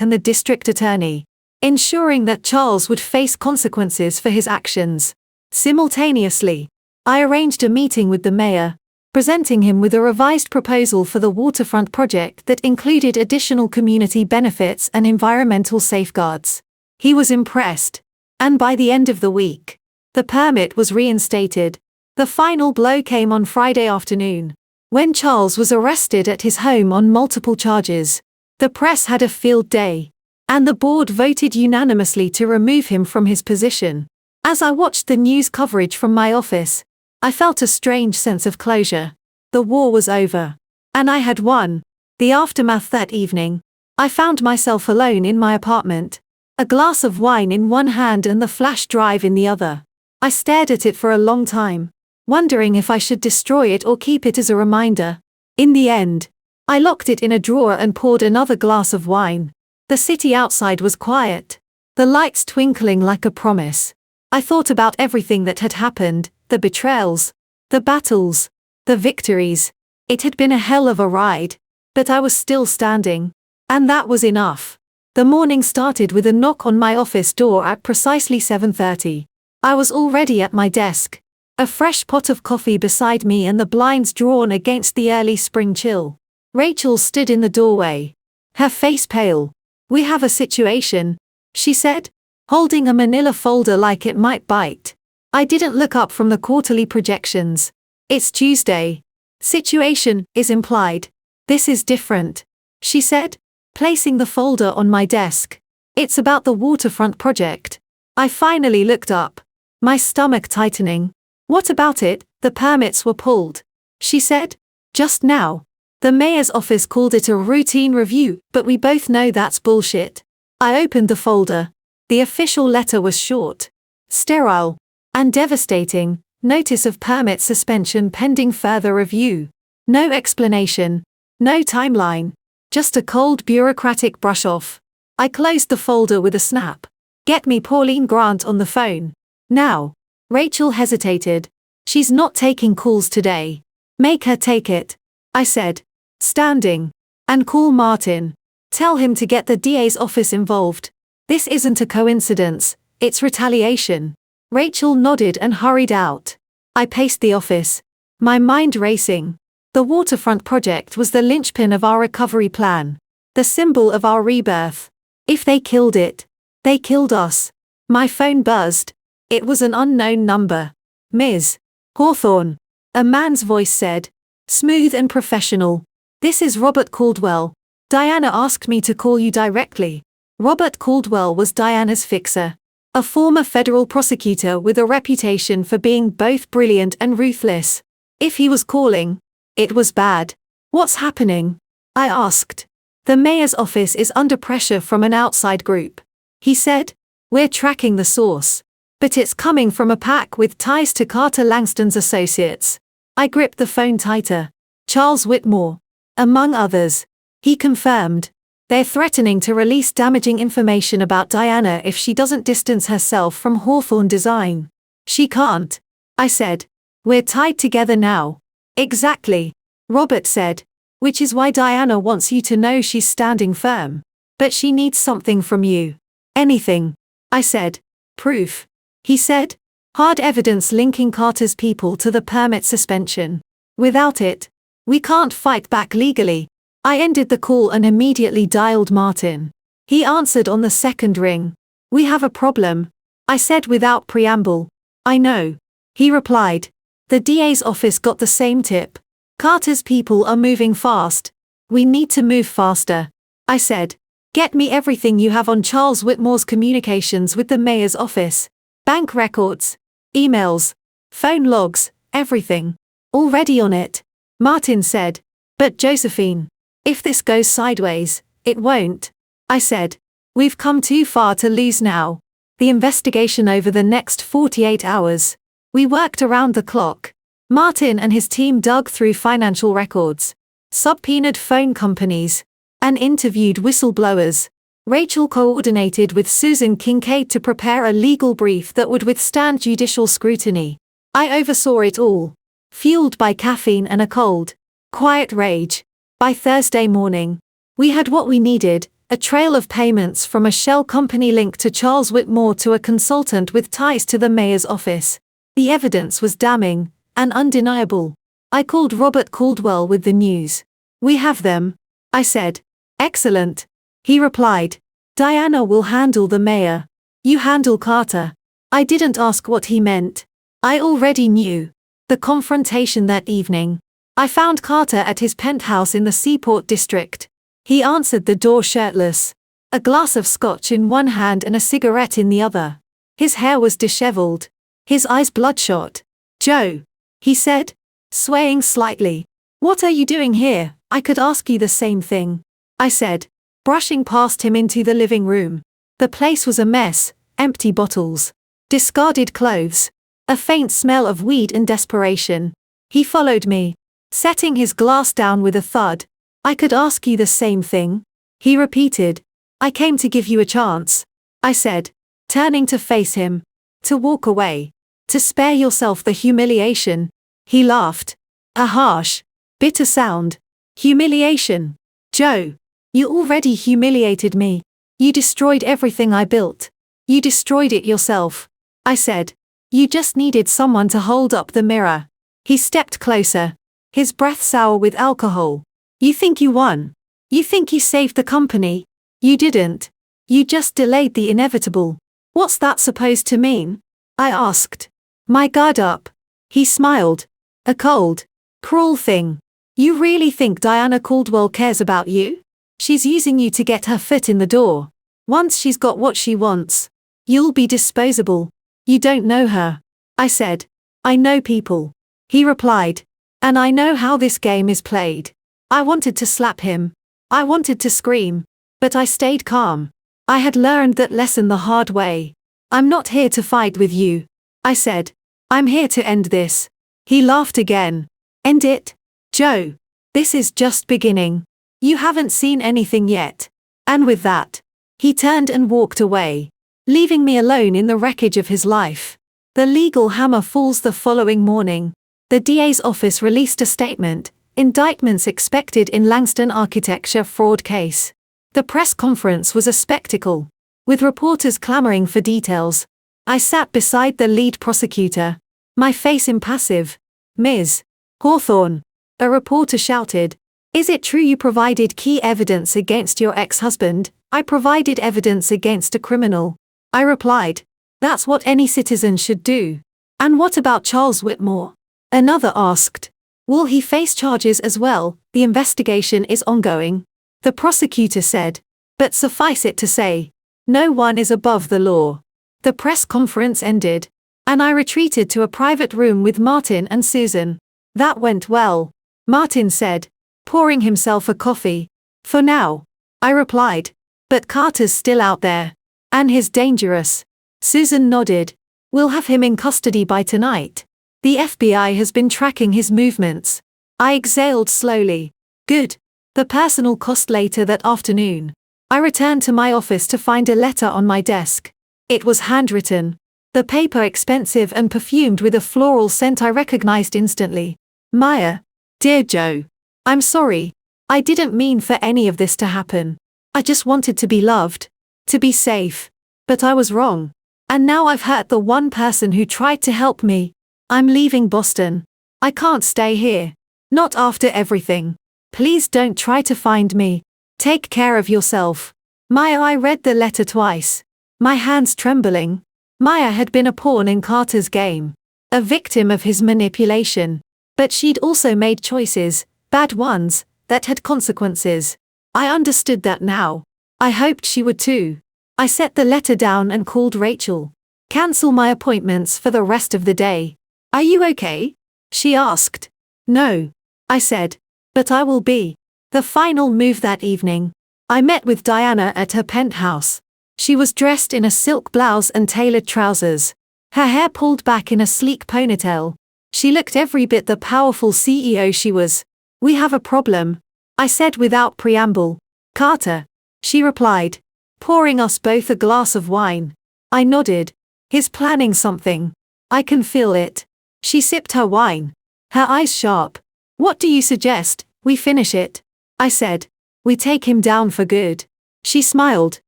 and the district attorney, ensuring that Charles would face consequences for his actions. Simultaneously, I arranged a meeting with the mayor, presenting him with a revised proposal for the waterfront project that included additional community benefits and environmental safeguards. He was impressed, and by the end of the week, the permit was reinstated. The final blow came on Friday afternoon, when Charles was arrested at his home on multiple charges. The press had a field day, and the board voted unanimously to remove him from his position. As I watched the news coverage from my office, I felt a strange sense of closure. The war was over, and I had won. The aftermath that evening, I found myself alone in my apartment, a glass of wine in one hand and the flash drive in the other. I stared at it for a long time, wondering if I should destroy it or keep it as a reminder. In the end, I locked it in a drawer and poured another glass of wine. The city outside was quiet, the lights twinkling like a promise. I thought about everything that had happened, the betrayals, the battles, the victories. It had been a hell of a ride, but I was still standing, and that was enough. The morning started with a knock on my office door at precisely 7:30. I was already at my desk, a fresh pot of coffee beside me and the blinds drawn against the early spring chill. Rachel stood in the doorway, her face pale. We have a situation, she said, holding a manila folder like it might bite. I didn't look up from the quarterly projections. It's Tuesday. Situation is implied. This is different, she said, placing the folder on my desk. It's about the waterfront project. I finally looked up, my stomach tightening. What about it? The permits were pulled, she said. Just now. The mayor's office called it a routine review, but we both know that's bullshit. I opened the folder. The official letter was short, sterile, and devastating. Notice of permit suspension pending further review. No explanation. No timeline. Just a cold bureaucratic brush-off. I closed the folder with a snap. Get me Pauline Grant on the phone. Now. Rachel hesitated. She's not taking calls today. Make her take it, I said, standing. And call Martin. Tell him to get the DA's office involved. This isn't a coincidence, it's retaliation. Rachel nodded and hurried out. I paced the office, my mind racing. The waterfront project was the linchpin of our recovery plan, the symbol of our rebirth. If they killed it, they killed us. My phone buzzed. It was an unknown number. Ms. Hawthorne. A man's voice said, smooth and professional. This is Robert Caldwell. Diana asked me to call you directly. Robert Caldwell was Diana's fixer. A former federal prosecutor with a reputation for being both brilliant and ruthless. If he was calling, it was bad. What's happening? I asked. The mayor's office is under pressure from an outside group. He said, we're tracking the source. But it's coming from a pack with ties to Carter Langston's associates. I gripped the phone tighter. Charles Whitmore. Among others. He confirmed. They're threatening to release damaging information about Diana if she doesn't distance herself from Hawthorne Design. She can't. I said. We're tied together now. Exactly. Robert said. Which is why Diana wants you to know she's standing firm. But she needs something from you. Anything. I said. Proof. He said. Hard evidence linking Carter's people to the permit suspension. Without it, we can't fight back legally. I ended the call and immediately dialed Martin. He answered on the second ring. We have a problem, I said without preamble. I know. He replied. The DA's office got the same tip. Carter's people are moving fast. We need to move faster. I said. Get me everything you have on Charles Whitmore's communications with the mayor's office. Bank records, emails, phone logs, everything. Already on it. Martin said. But Josephine. If this goes sideways, it won't. I said. We've come too far to lose now. The investigation over the next 48 hours. We worked around the clock. Martin and his team dug through financial records, subpoenaed phone companies, and interviewed whistleblowers. Rachel coordinated with Susan Kincaid to prepare a legal brief that would withstand judicial scrutiny. I oversaw it all. Fueled by caffeine and a cold, quiet rage. By Thursday morning, we had what we needed, a trail of payments from a shell company linked to Charles Whitmore to a consultant with ties to the mayor's office. The evidence was damning and undeniable. I called Robert Caldwell with the news. We have them, I said. Excellent. He replied. Diana will handle the mayor. You handle Carter. I didn't ask what he meant. I already knew. The confrontation that evening. I found Carter at his penthouse in the Seaport district. He answered the door shirtless. A glass of scotch in one hand and a cigarette in the other. His hair was disheveled. His eyes bloodshot. Joe, he said, swaying slightly. What are you doing here? I could ask you the same thing. I said, brushing past him into the living room. The place was a mess, empty bottles, discarded clothes, a faint smell of weed and desperation. He followed me, setting his glass down with a thud. I could ask you the same thing. He repeated. I came to give you a chance. I said, turning to face him. To walk away. To spare yourself the humiliation. He laughed. A harsh, bitter sound. Humiliation. Joe. You already humiliated me. You destroyed everything I built. You destroyed it yourself. I said. You just needed someone to hold up the mirror. He stepped closer. His breath sour with alcohol. You think you won? You think you saved the company? You didn't. You just delayed the inevitable. What's that supposed to mean? I asked. My guard up. He smiled. A cold, cruel thing. You really think Diana Caldwell cares about you? She's using you to get her foot in the door. Once she's got what she wants, you'll be disposable. You don't know her. I said. I know people. He replied. And I know how this game is played. I wanted to slap him. I wanted to scream. But I stayed calm. I had learned that lesson the hard way. I'm not here to fight with you, I said. I'm here to end this. He laughed again. End it? Joe. This is just beginning. You haven't seen anything yet. And with that, he turned and walked away, leaving me alone in the wreckage of his life. The legal hammer falls the following morning. The DA's office released a statement, indictments expected in Langston architecture fraud case. The press conference was a spectacle, with reporters clamoring for details. I sat beside the lead prosecutor, my face impassive. Ms. Hawthorne, a reporter shouted, is it true you provided key evidence against your ex-husband? I provided evidence against a criminal. I replied, that's what any citizen should do. And what about Charles Whitmore? Another asked, will he face charges as well? The investigation is ongoing. The prosecutor said, but suffice it to say, no one is above the law. The press conference ended, and I retreated to a private room with Martin and Susan. That went well, Martin said, pouring himself a coffee. For now, I replied, but Carter's still out there. And he's dangerous. Susan nodded. We'll have him in custody by tonight. The FBI has been tracking his movements. I exhaled slowly. Good. The personal cost later that afternoon. I returned to my office to find a letter on my desk. It was handwritten. The paper expensive and perfumed with a floral scent I recognized instantly. Maya. Dear Joe. I'm sorry. I didn't mean for any of this to happen. I just wanted to be loved. To be safe. But I was wrong. And now I've hurt the one person who tried to help me. I'm leaving Boston. I can't stay here. Not after everything. Please don't try to find me. Take care of yourself. Maya. I read the letter twice. My hands trembling. Maya had been a pawn in Carter's game. A victim of his manipulation. But she'd also made choices, bad ones, that had consequences. I understood that now. I hoped she would too. I set the letter down and called Rachel. Cancel my appointments for the rest of the day. Are you okay? She asked. No, I said. But I will be. The final move that evening. I met with Diana at her penthouse. She was dressed in a silk blouse and tailored trousers. Her hair pulled back in a sleek ponytail. She looked every bit the powerful CEO she was. We have a problem, I said without preamble. Carter, she replied, pouring us both a glass of wine. I nodded. He's planning something. I can feel it. She sipped her wine. Her eyes sharp. What do you suggest? We finish it. I said. We take him down for good. She smiled.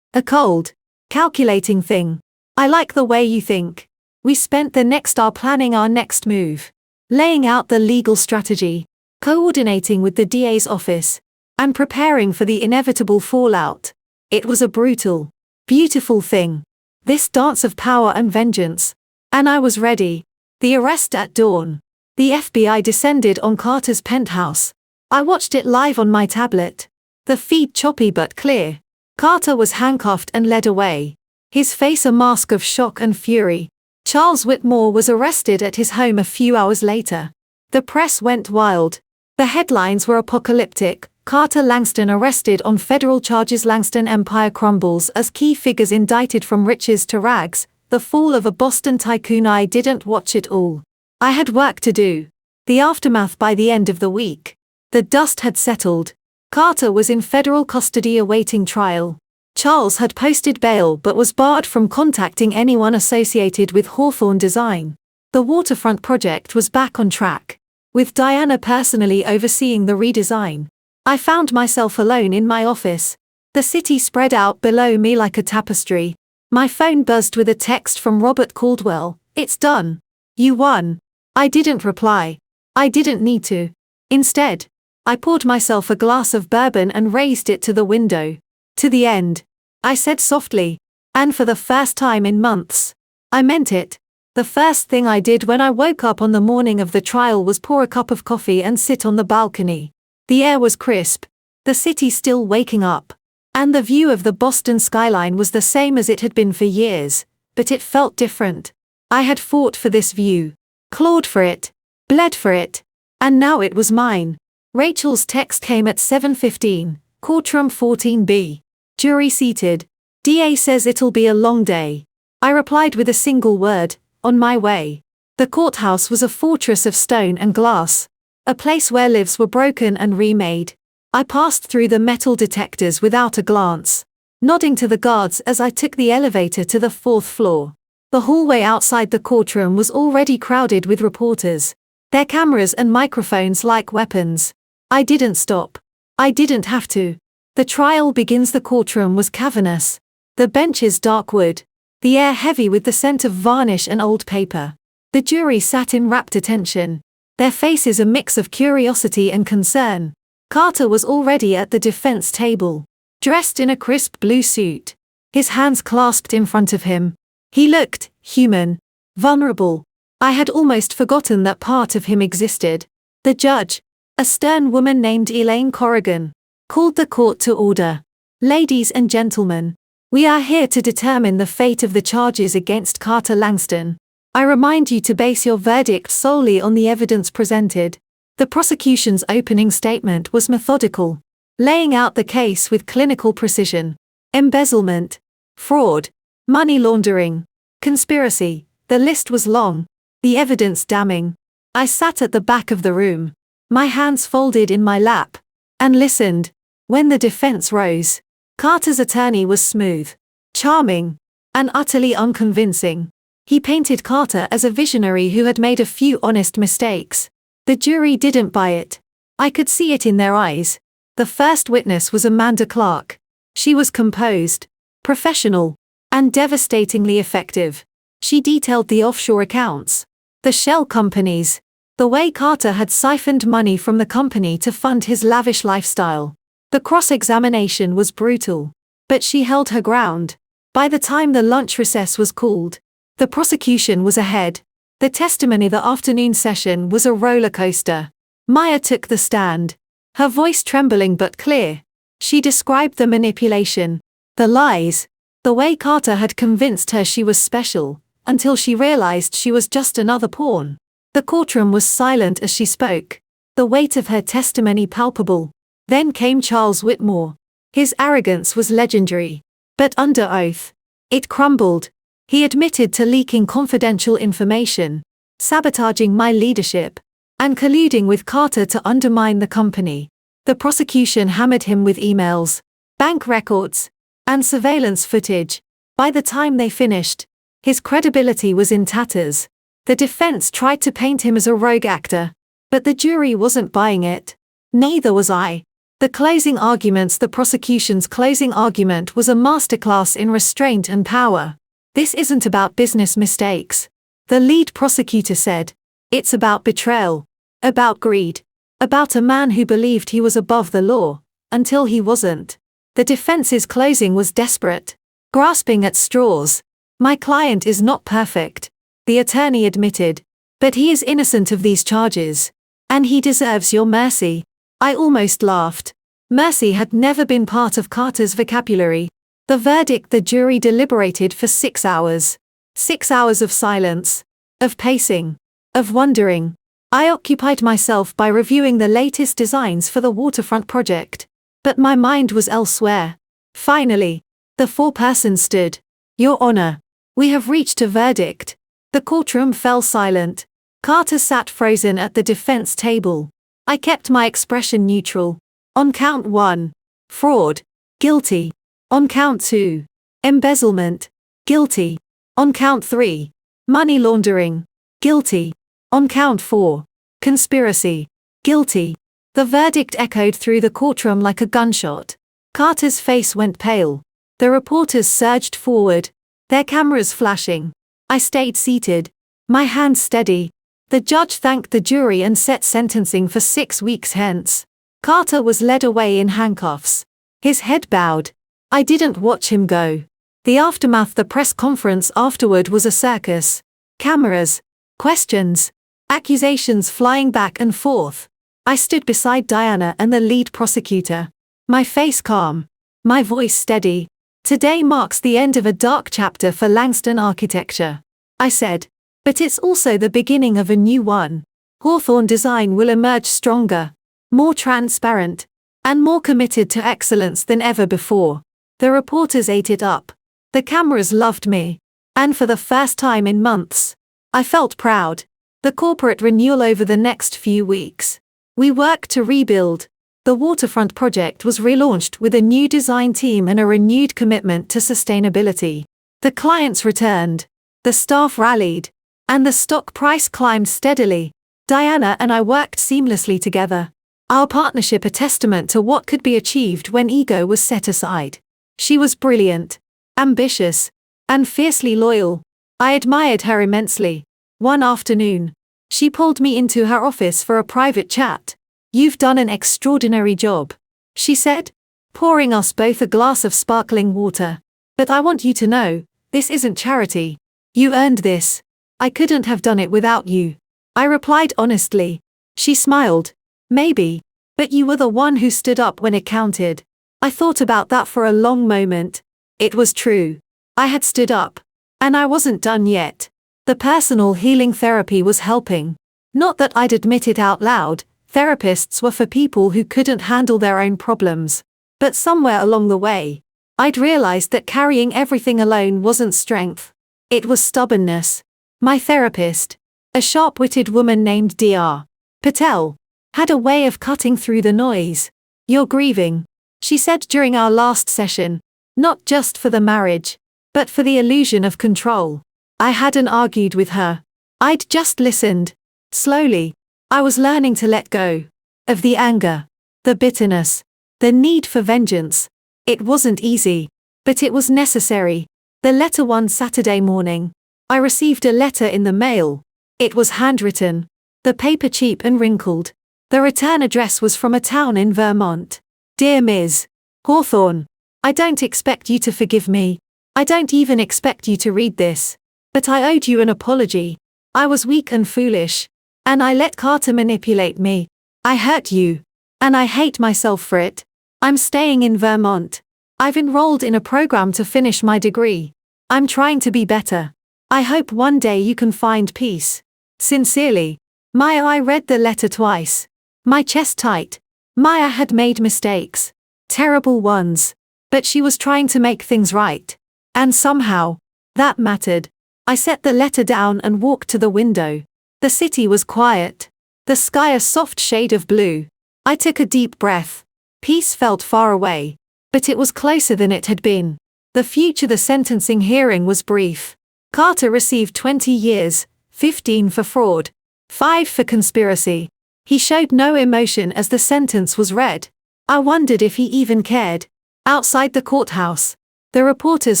A cold, calculating thing. I like the way you think. We spent the next hour planning our next move. Laying out the legal strategy. Coordinating with the DA's office. And preparing for the inevitable fallout. It was a brutal, beautiful thing. This dance of power and vengeance. And I was ready. The arrest at dawn. The FBI descended on Carter's penthouse. I watched it live on my tablet. The feed choppy but clear. Carter was handcuffed and led away. His face a mask of shock and fury. Charles Whitmore was arrested at his home a few hours later. The press went wild. The headlines were apocalyptic. Carter Langston arrested on federal charges. Langston empire crumbles as key figures indicted from riches to rags. The fall of a Boston tycoon. I didn't watch it all. I had work to do. The aftermath by the end of the week. The dust had settled. Carter was in federal custody awaiting trial. Charles had posted bail but was barred from contacting anyone associated with Hawthorne Design. The waterfront project was back on track, with Diana personally overseeing the redesign. I found myself alone in my office. The city spread out below me like a tapestry. My phone buzzed with a text from Robert Caldwell. It's done. You won. I didn't reply. I didn't need to. Instead, I poured myself a glass of bourbon and raised it to the window. To the end. I said softly. And for the first time in months. I meant it. The first thing I did when I woke up on the morning of the trial was pour a cup of coffee and sit on the balcony. The air was crisp. The city still waking up. And the view of the Boston skyline was the same as it had been for years, but it felt different. I had fought for this view. Clawed for it. Bled for it. And now it was mine. Rachel's text came at 7:15, courtroom 14B. Jury seated. DA says it'll be a long day. I replied with a single word, on my way. The courthouse was a fortress of stone and glass, a place where lives were broken and remade. I passed through the metal detectors without a glance, nodding to the guards as I took the elevator to the 4th floor. The hallway outside the courtroom was already crowded with reporters, their cameras and microphones like weapons. I didn't stop. I didn't have to. The trial begins. The courtroom was cavernous, the benches dark wood, the air heavy with the scent of varnish and old paper. The jury sat in rapt attention, their faces a mix of curiosity and concern. Carter was already at the defense table, dressed in a crisp blue suit, his hands clasped in front of him. He looked human, vulnerable. I had almost forgotten that part of him existed. The judge, a stern woman named Elaine Corrigan, called the court to order. Ladies and gentlemen, we are here to determine the fate of the charges against Carter Langston. I remind you to base your verdict solely on the evidence presented. The prosecution's opening statement was methodical, laying out the case with clinical precision. Embezzlement, fraud, money laundering, conspiracy. The list was long, the evidence damning. I sat at the back of the room, my hands folded in my lap, and listened. When the defense rose, Carter's attorney was smooth, charming, and utterly unconvincing. He painted Carter as a visionary who had made a few honest mistakes. The jury didn't buy it. I could see it in their eyes. The first witness was Amanda Clark. She was composed, professional, and devastatingly effective. She detailed the offshore accounts, the shell companies, the way Carter had siphoned money from the company to fund his lavish lifestyle. The cross-examination was brutal, but she held her ground. By the time the lunch recess was called, the prosecution was ahead. The testimony the afternoon session was a roller coaster. Maya took the stand, her voice trembling but clear. She described the manipulation, the lies, the way Carter had convinced her she was special, until she realized she was just another pawn. The courtroom was silent as she spoke, the weight of her testimony palpable. Then came Charles Whitmore. His arrogance was legendary, but under oath, it crumbled. He admitted to leaking confidential information, sabotaging my leadership, and colluding with Carter to undermine the company. The prosecution hammered him with emails, bank records, and surveillance footage. By the time they finished, his credibility was in tatters. The defense tried to paint him as a rogue actor, but the jury wasn't buying it. Neither was I. The prosecution's closing argument was a masterclass in restraint and power. This isn't about business mistakes, the lead prosecutor said. It's about betrayal, about greed, about a man who believed he was above the law, until he wasn't. The defense's closing was desperate, grasping at straws. My client is not perfect, the attorney admitted, but he is innocent of these charges, and he deserves your mercy. I almost laughed. Mercy had never been part of Carter's vocabulary. The verdict. The jury deliberated for 6 hours. 6 hours of silence, of pacing, of wondering. I occupied myself by reviewing the latest designs for the waterfront project, but my mind was elsewhere. Finally, the foreperson stood. Your Honor, we have reached a verdict. The courtroom fell silent. Carter sat frozen at the defense table. I kept my expression neutral. On count 1, fraud, guilty. On count 2, embezzlement, guilty. On count 3, money laundering, guilty. On count 4, conspiracy, guilty. The verdict echoed through the courtroom like a gunshot. Carter's face went pale. The reporters surged forward, their cameras flashing. I stayed seated, my hands steady. The judge thanked the jury and set sentencing for 6 weeks hence. Carter was led away in handcuffs, his head bowed. I didn't watch him go. The aftermath. The press conference afterward was a circus. Cameras, questions, accusations flying back and forth. I stood beside Diana and the lead prosecutor, my face calm, my voice steady. Today marks the end of a dark chapter for Langston architecture, I said, but it's also the beginning of a new one. Hawthorne Design will emerge stronger. more transparent, and more committed to excellence than ever before. The reporters ate it up. The cameras loved me. And for the first time in months, I felt proud. The corporate renewal over the next few weeks. We worked to rebuild. The waterfront project was relaunched with a new design team and a renewed commitment to sustainability. The clients returned. The staff rallied. And the stock price climbed steadily. Diana and I worked seamlessly together. Our partnership a testament to what could be achieved when ego was set aside. She was brilliant, ambitious, and fiercely loyal. I admired her immensely. One afternoon, she pulled me into her office for a private chat. "You've done an extraordinary job," she said, pouring us both a glass of sparkling water. "But I want you to know, this isn't charity. You earned this. I couldn't have done it without you." I replied honestly. She smiled. "Maybe, but you were the one who stood up when it counted." I thought about that for a long moment. It was true. I had stood up. And I wasn't done yet. The personal healing therapy was helping. Not that I'd admit it out loud, therapists were for people who couldn't handle their own problems. But somewhere along the way, I'd realized that carrying everything alone wasn't strength. It was stubbornness. My therapist, a sharp-witted woman named Dr. Patel, had a way of cutting through the noise. "You're grieving," she said during our last session, "not just for the marriage, but for the illusion of control." I hadn't argued with her. I'd just listened. Slowly, I was learning to let go of the anger, the bitterness, the need for vengeance. It wasn't easy, but it was necessary. The letter one Saturday morning, I received a letter in the mail. It was handwritten, the paper cheap and wrinkled. The return address was from a town in Vermont. "Dear Ms. Hawthorne, I don't expect you to forgive me. I don't even expect you to read this. But I owed you an apology. I was weak and foolish. And I let Carter manipulate me. I hurt you. And I hate myself for it. I'm staying in Vermont. I've enrolled in a program to finish my degree. I'm trying to be better. I hope one day you can find peace. Sincerely, Maya." I read the letter twice. My chest tight. Maya had made mistakes. Terrible ones. But she was trying to make things right. And somehow, that mattered. I set the letter down and walked to the window. The city was quiet. The sky a soft shade of blue. I took a deep breath. Peace felt far away. But it was closer than it had been. The sentencing hearing was brief. Carter received 20 years, 15 for fraud, 5 for conspiracy. He showed no emotion as the sentence was read. I wondered if he even cared. Outside the courthouse, the reporters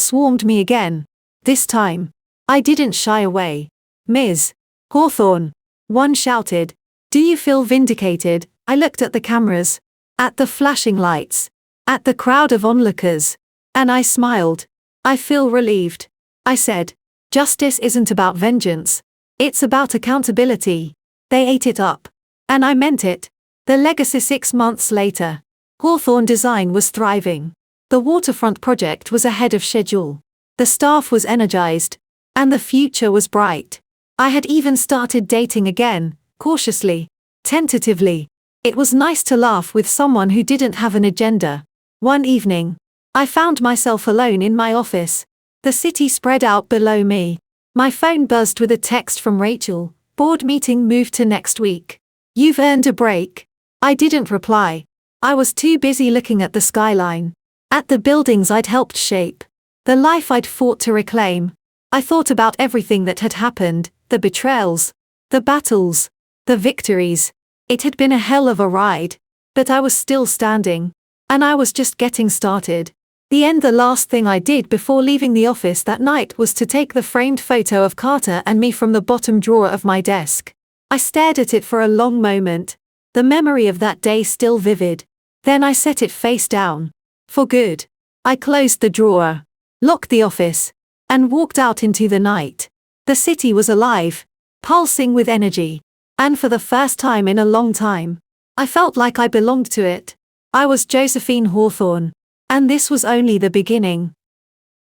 swarmed me again. This time, I didn't shy away. "Ms. Hawthorne," one shouted, "do you feel vindicated?" I looked at the cameras, at the flashing lights, at the crowd of onlookers, and I smiled. "I feel relieved," I said. "Justice isn't about vengeance. It's about accountability." They ate it up. And I meant it. The legacy 6 months later. Hawthorne Design was thriving. The waterfront project was ahead of schedule. The staff was energized. And the future was bright. I had even started dating again, cautiously, tentatively. It was nice to laugh with someone who didn't have an agenda. One evening, I found myself alone in my office. The city spread out below me. My phone buzzed with a text from Rachel. "Board meeting moved to next week. You've earned a break." I didn't reply. I was too busy looking at the skyline. At the buildings I'd helped shape. The life I'd fought to reclaim. I thought about everything that had happened, the betrayals, the battles, the victories. It had been a hell of a ride. But I was still standing. And I was just getting started. The last thing I did before leaving the office that night was to take the framed photo of Carter and me from the bottom drawer of my desk. I stared at it for a long moment. The memory of that day still vivid. Then I set it face down. For good. I closed the drawer, locked the office, and walked out into the night. The city was alive, pulsing with energy. And for the first time in a long time, I felt like I belonged to it. I was Josephine Hawthorne. And this was only the beginning.